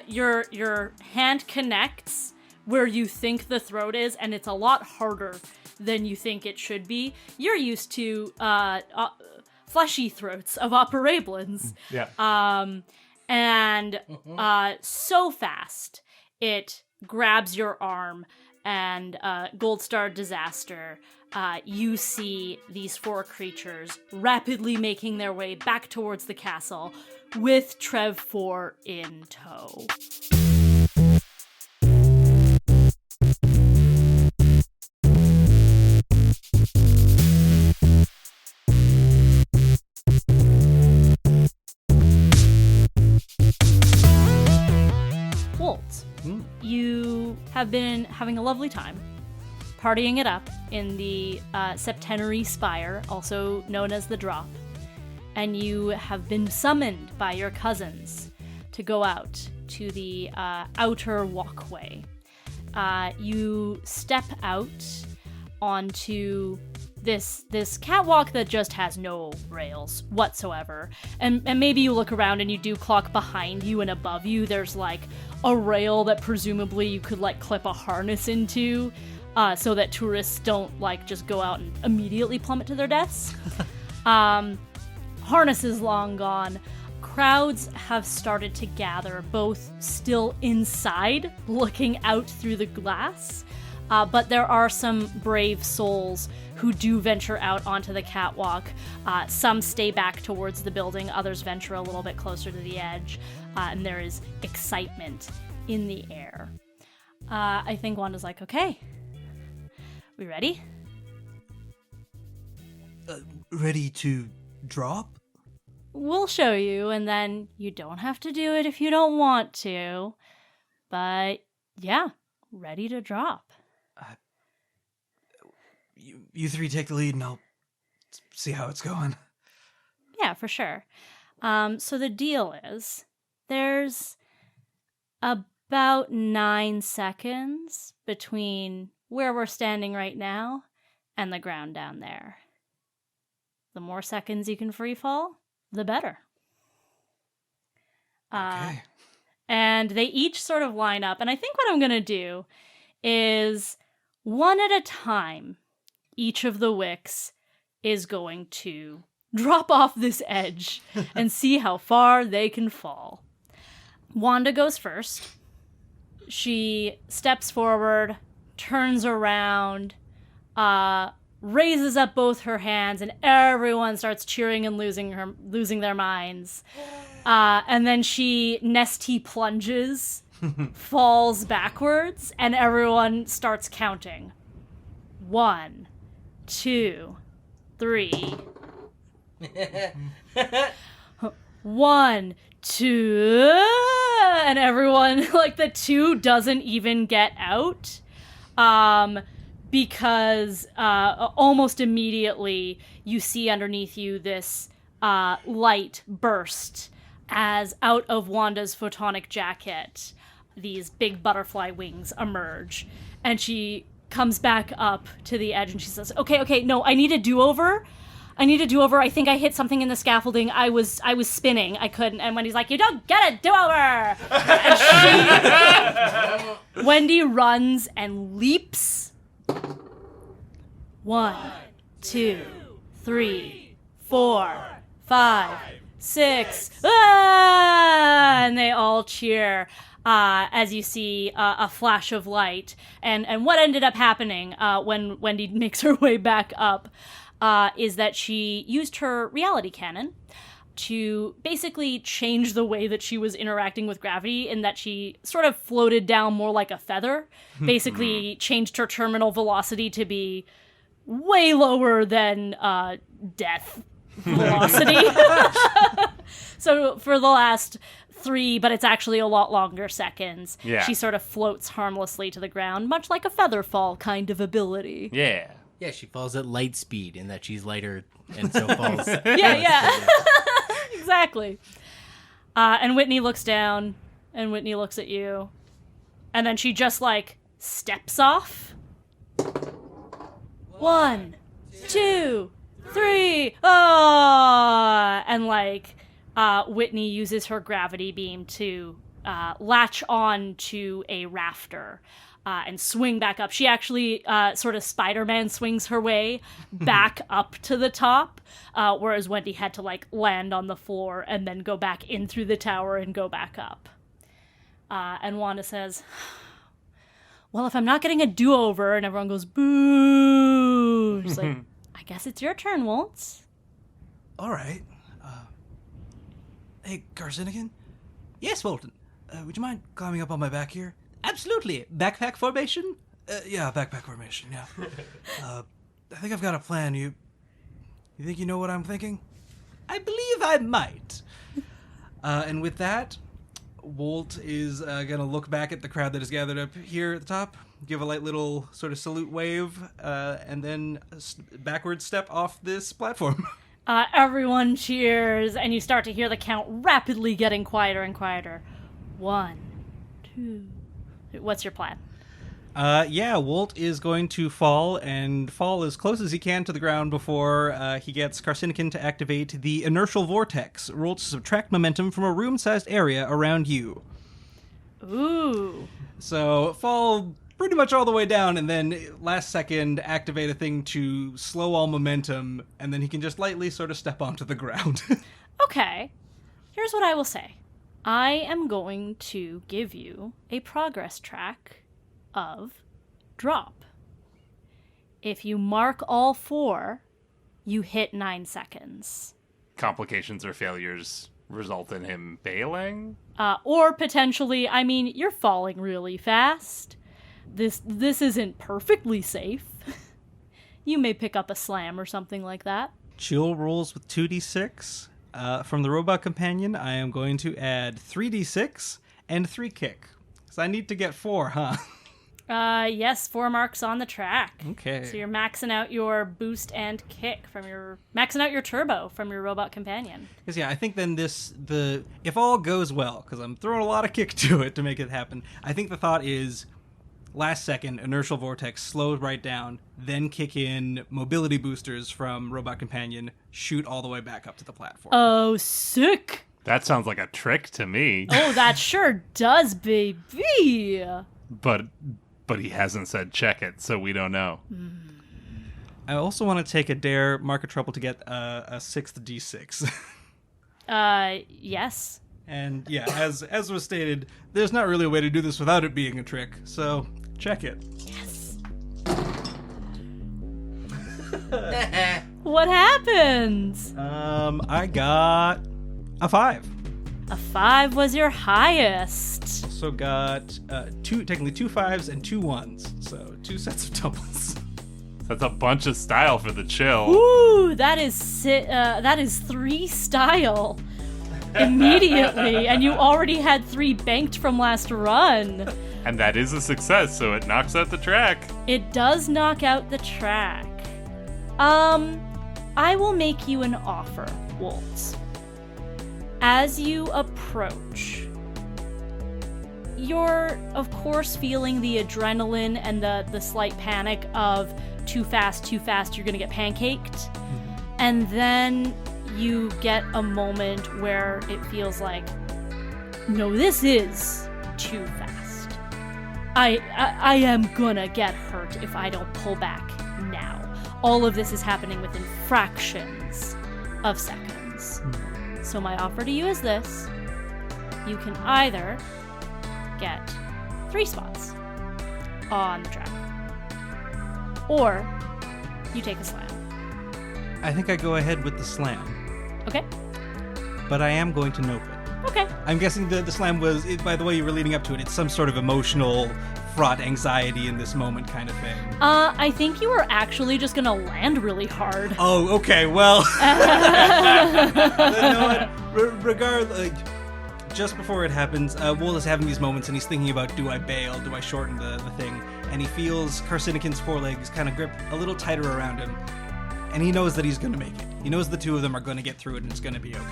your hand connects where you think the throat is, and it's a lot harder than you think it should be. You're used to fleshy throats of operablins. Yeah. And so fast, it grabs your arm, and Goldstar Disaster, you see these 4 creatures rapidly making their way back towards the castle with Trev 4 in tow. Woldt, you have been having a lovely time partying it up in the Septenary Spire, also known as the Drop, and you have been summoned by your cousins to go out to the outer walkway. You step out onto this catwalk that just has no rails whatsoever, and maybe you look around and you do clock behind you and above you there's like a rail that presumably you could like clip a harness into, so that tourists don't like just go out and immediately plummet to their deaths. Harness is long gone. Crowds have started to gather, both still inside, looking out through the glass, but there are some brave souls who do venture out onto the catwalk. Some stay back towards the building, others venture a little bit closer to the edge, and there is excitement in the air. I think Wanda's like, okay, we ready? Ready to drop? We'll show you, and then you don't have to do it if you don't want to. But yeah, ready to drop. You three take the lead and I'll see how it's going. Yeah, for sure. So the deal is, there's about 9 seconds between where we're standing right now and the ground down there. The more seconds you can free fall, the better. Okay. And they each sort of line up. And I think what I'm going to do is, one at a time, each of the Wicks is going to drop off this edge and see how far they can fall. Wanda goes first. She steps forward, turns around, raises up both her hands, and everyone starts cheering and losing their minds. And then she nesty plunges, falls backwards, and everyone starts counting. 1, 2, 3. 1, 2, and everyone, like, the 2 doesn't even get out, because almost immediately you see underneath you this light burst as out of Wanda's photonic jacket, these big butterfly wings emerge, and she comes back up to the edge and she says, okay, no, I need a do-over. I think I hit something in the scaffolding. I was spinning. I couldn't. And Wendy's like, you don't get a do-over! And Wendy runs and leaps. 1, 2, 3, 4, 5, 6. Ah! And they all cheer. As you see a flash of light. And what ended up happening when Wendy makes her way back up is that she used her reality cannon to basically change the way that she was interacting with gravity, in that she sort of floated down more like a feather, basically changed her terminal velocity to be way lower than death velocity. So for the last 3, but it's actually a lot longer seconds, she sort of floats harmlessly to the ground, much like a feather fall kind of ability. Yeah. Yeah, she falls at light speed in that she's lighter and so falls. Yeah. Exactly. And Whitney looks down, and Whitney looks at you, and then she just, like, steps off. 1, 2, 3. Oh! And, like, Whitney uses her gravity beam to latch on to a rafter and swing back up. She actually sort of Spider-Man swings her way back up to the top, whereas Wendy had to, like, land on the floor and then go back in through the tower and go back up. And Wanda says, well, if I'm not getting a do-over, and everyone goes, boo. She's like, I guess it's your turn, Woldt. All right. Hey, Carcinogen? Yes, Woldton. Would you mind climbing up on my back here? Absolutely. Backpack formation? Yeah, backpack formation, yeah. I think I've got a plan. You think you know what I'm thinking? I believe I might. And with that, Woldt is going to look back at the crowd that is gathered up here at the top, give a light little sort of salute wave, and then backward step off this platform. Everyone cheers, and you start to hear the count rapidly getting quieter and quieter. 1, 2. What's your plan? Woldt is going to fall as close as he can to the ground before he gets Carcinogen to activate the inertial vortex. Roll to subtract momentum from a room-sized area around you. Ooh. So fall pretty much all the way down, and then last second activate a thing to slow all momentum, and then he can just lightly sort of step onto the ground. Okay. Here's what I will say. I am going to give you a progress track of drop. If you mark all 4, you hit 9 seconds. Complications or failures result in him bailing? Or potentially, I mean, you're falling really fast. This isn't perfectly safe. You may pick up a slam or something like that. Chill rolls with 2d6. From the robot companion, I am going to add 3d6 and 3 kick. Because I need to get 4, huh? Yes, 4 marks on the track. Okay. So you're maxing out your boost and kick maxing out your turbo from your robot companion. Because I think then if all goes well, because I'm throwing a lot of kick to it to make it happen, I think the thought is last second, inertial vortex, slow right down, then kick in mobility boosters from robot companion, shoot all the way back up to the platform. Oh, sick. That sounds like a trick to me. Oh, that sure does, baby. But he hasn't said check it, so we don't know. I also want to take a dare, mark a trouble to get a 6th d6. Yes. And as was stated, there's not really a way to do this without it being a trick, so check it. Yes. What happens? I got a 5. A 5 was your highest. Also got two 5s and 2 1s, so 2 sets of doubles. That's a bunch of style for the chill. Ooh, that is 3 style immediately, and you already had 3 banked from last run. And that is a success, so it knocks out the track. It does knock out the track. I will make you an offer, Woldt. As you approach, you're, of course, feeling the adrenaline and the slight panic of too fast, you're gonna get pancaked. And then you get a moment where it feels like, no, this is too fast. I am gonna get hurt if I don't pull back now. All of this is happening within fractions of seconds. So my offer to you is this. You can either get 3 spots on the track, or you take a slam. I think I go ahead with the slam, Okay? but I am going to nope it. Okay. I'm guessing the slam was, by the way you were leading up to it, it's some sort of emotional, fraught anxiety in this moment kind of thing. I think you were actually just gonna land really hard. Oh, okay, well. You know what? Regardless, just before it happens, Woldt is having these moments and he's thinking about, do I bail? Do I shorten the thing? And he feels Carcinican's forelegs kind of grip a little tighter around him. And he knows that he's going to make it. He knows the two of them are going to get through it and it's going to be okay.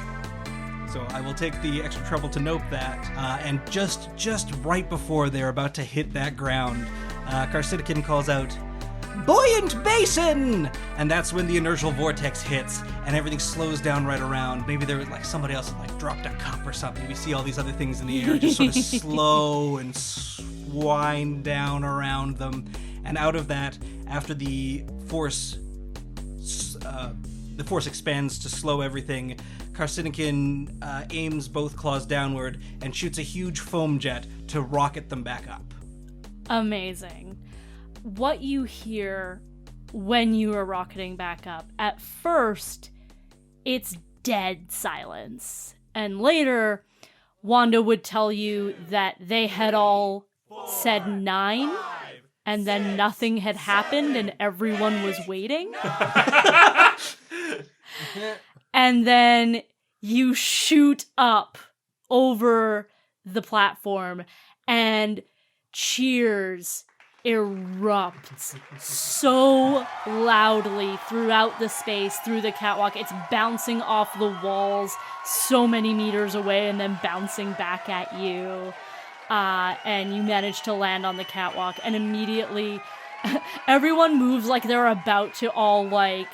So I will take the extra trouble to nope that. And just right before they're about to hit that ground, Carcinican calls out, "Buoyant basin!" And that's when the inertial vortex hits and everything slows down right around. Maybe there was like somebody else like dropped a cup or something. We see all these other things in the air just sort of slow and wind down around them. And out of that, after the force expands to slow everything, Carcinican aims both claws downward and shoots a huge foam jet to rocket them back up. Amazing. What you hear when you are rocketing back up, at first, it's dead silence. And later, Wanda would tell you that they had all said 9, and then nothing had happened and everyone was waiting. And then you shoot up over the platform and cheers erupts so loudly throughout the space, through the catwalk. It's bouncing off the walls so many meters away and then bouncing back at you. And you manage to land on the catwalk, and immediately everyone moves like they're about to all like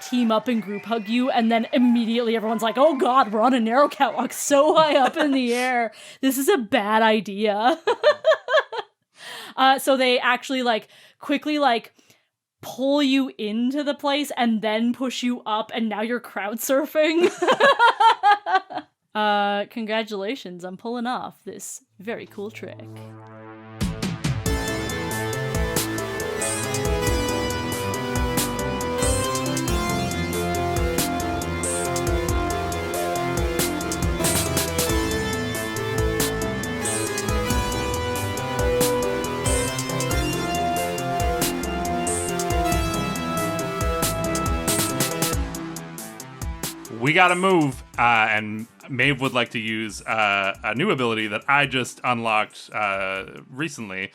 team up and group hug you, and then immediately everyone's like, oh god, we're on a narrow catwalk so high up in the air. This is a bad idea. So they actually like quickly like pull you into the place and then push you up, and now you're crowd surfing. Congratulations on pulling off this very cool trick. we gotta move. And Maeve would like to use a new ability that I just unlocked recently.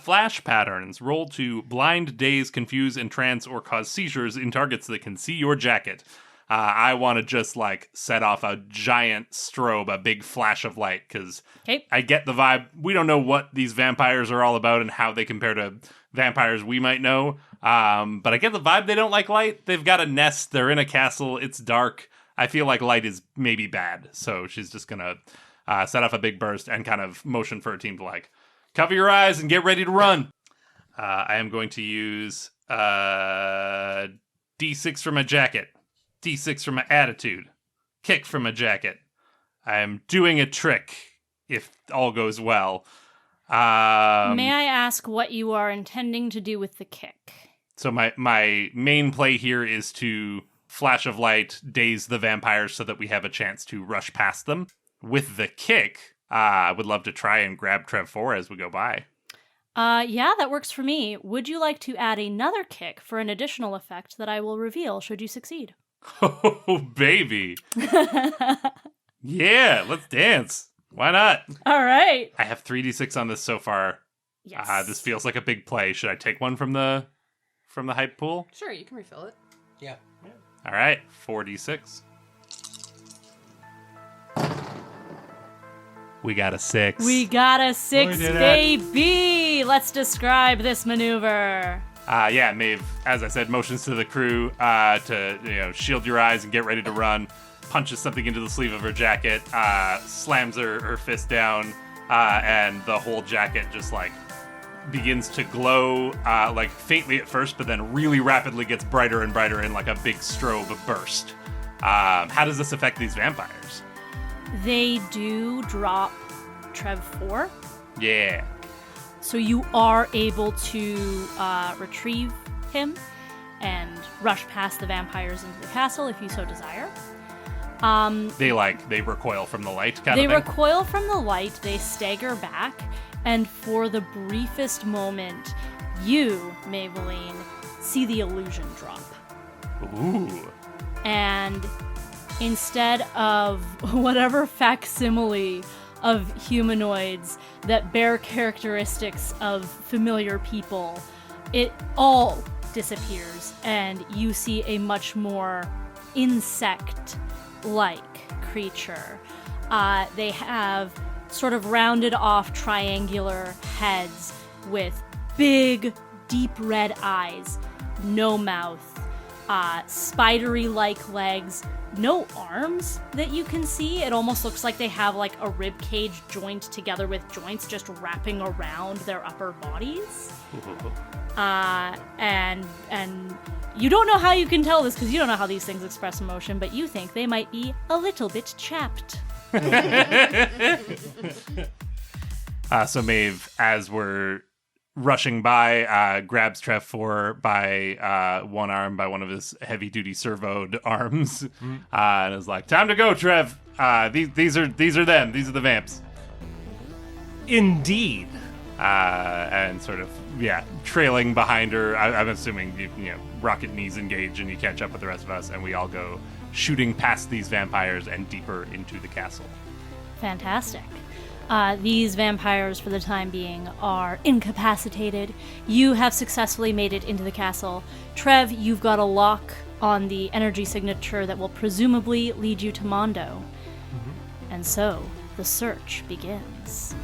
Flash patterns. Roll to blind, daze, confuse, entrance, or cause seizures in targets that can see your jacket. I want to just set off a giant strobe, a big flash of light, because I get the vibe. We don't know what these vampires are all about and how they compare to vampires we might know. But I get the vibe they don't like light. They've got a nest. They're in a castle. It's dark. I feel like light is maybe bad. So she's just going to set off a big burst and kind of motion for her team to cover your eyes and get ready to run. I am going to use D6 from a jacket. D6 from my attitude. Kick from a jacket. I am doing a trick, if all goes well. May I ask what you are intending to do with the kick? So my main play here is to flash of light, daze the vampires so that we have a chance to rush past them. With the kick, I would love to try and grab Trev 4 as we go by. Yeah, that works for me. Would you like to add another kick for an additional effect that I will reveal should you succeed? Oh, baby. Yeah, let's dance. Why not? All right. I have 3d6 on this so far. Yes. This feels like a big play. Should I take one from the hype pool? Sure, you can refill it. Yeah. All right, 4d6. We got a 6. We got a 6, We did it. baby! Let's describe this maneuver. Yeah, Maeve, as I said, motions to the crew to shield your eyes and get ready to run. Punches something into the sleeve of her jacket, slams her fist down, and the whole jacket just begins to glow, faintly at first, but then really rapidly gets brighter and brighter in a big strobe burst. How does this affect these vampires? They do drop Trev 4. Yeah. So you are able to retrieve him and rush past the vampires into the castle if you so desire. They recoil from the light kind They of thing? recoil from the light, they stagger back, and for the briefest moment, you, Maeveline, see the illusion drop. Ooh. And instead of whatever facsimile of humanoids that bear characteristics of familiar people, it all disappears, and you see a much more insect-like creature. They have sort of rounded off triangular heads with big, deep red eyes, no mouth, spidery-like legs, no arms that you can see. It almost looks like they have a rib cage joined together with joints just wrapping around their upper bodies. And you don't know how you can tell this because you don't know how these things express emotion, but you think they might be a little bit chapped. So Maeve, as we're rushing by, grabs Trev 4 by one arm, by one of his heavy-duty servoed arms, and is like, "Time to go, Trev. These are them. These are the vamps." Indeed. And sort of, trailing behind her. I'm assuming you rocket knees engage and you catch up with the rest of us, and we all go shooting past these vampires and deeper into the castle. Fantastic. These vampires, for the time being, are incapacitated. You have successfully made it into the castle. Trev, you've got a lock on the energy signature that will presumably lead you to Mondo. And so, the search begins.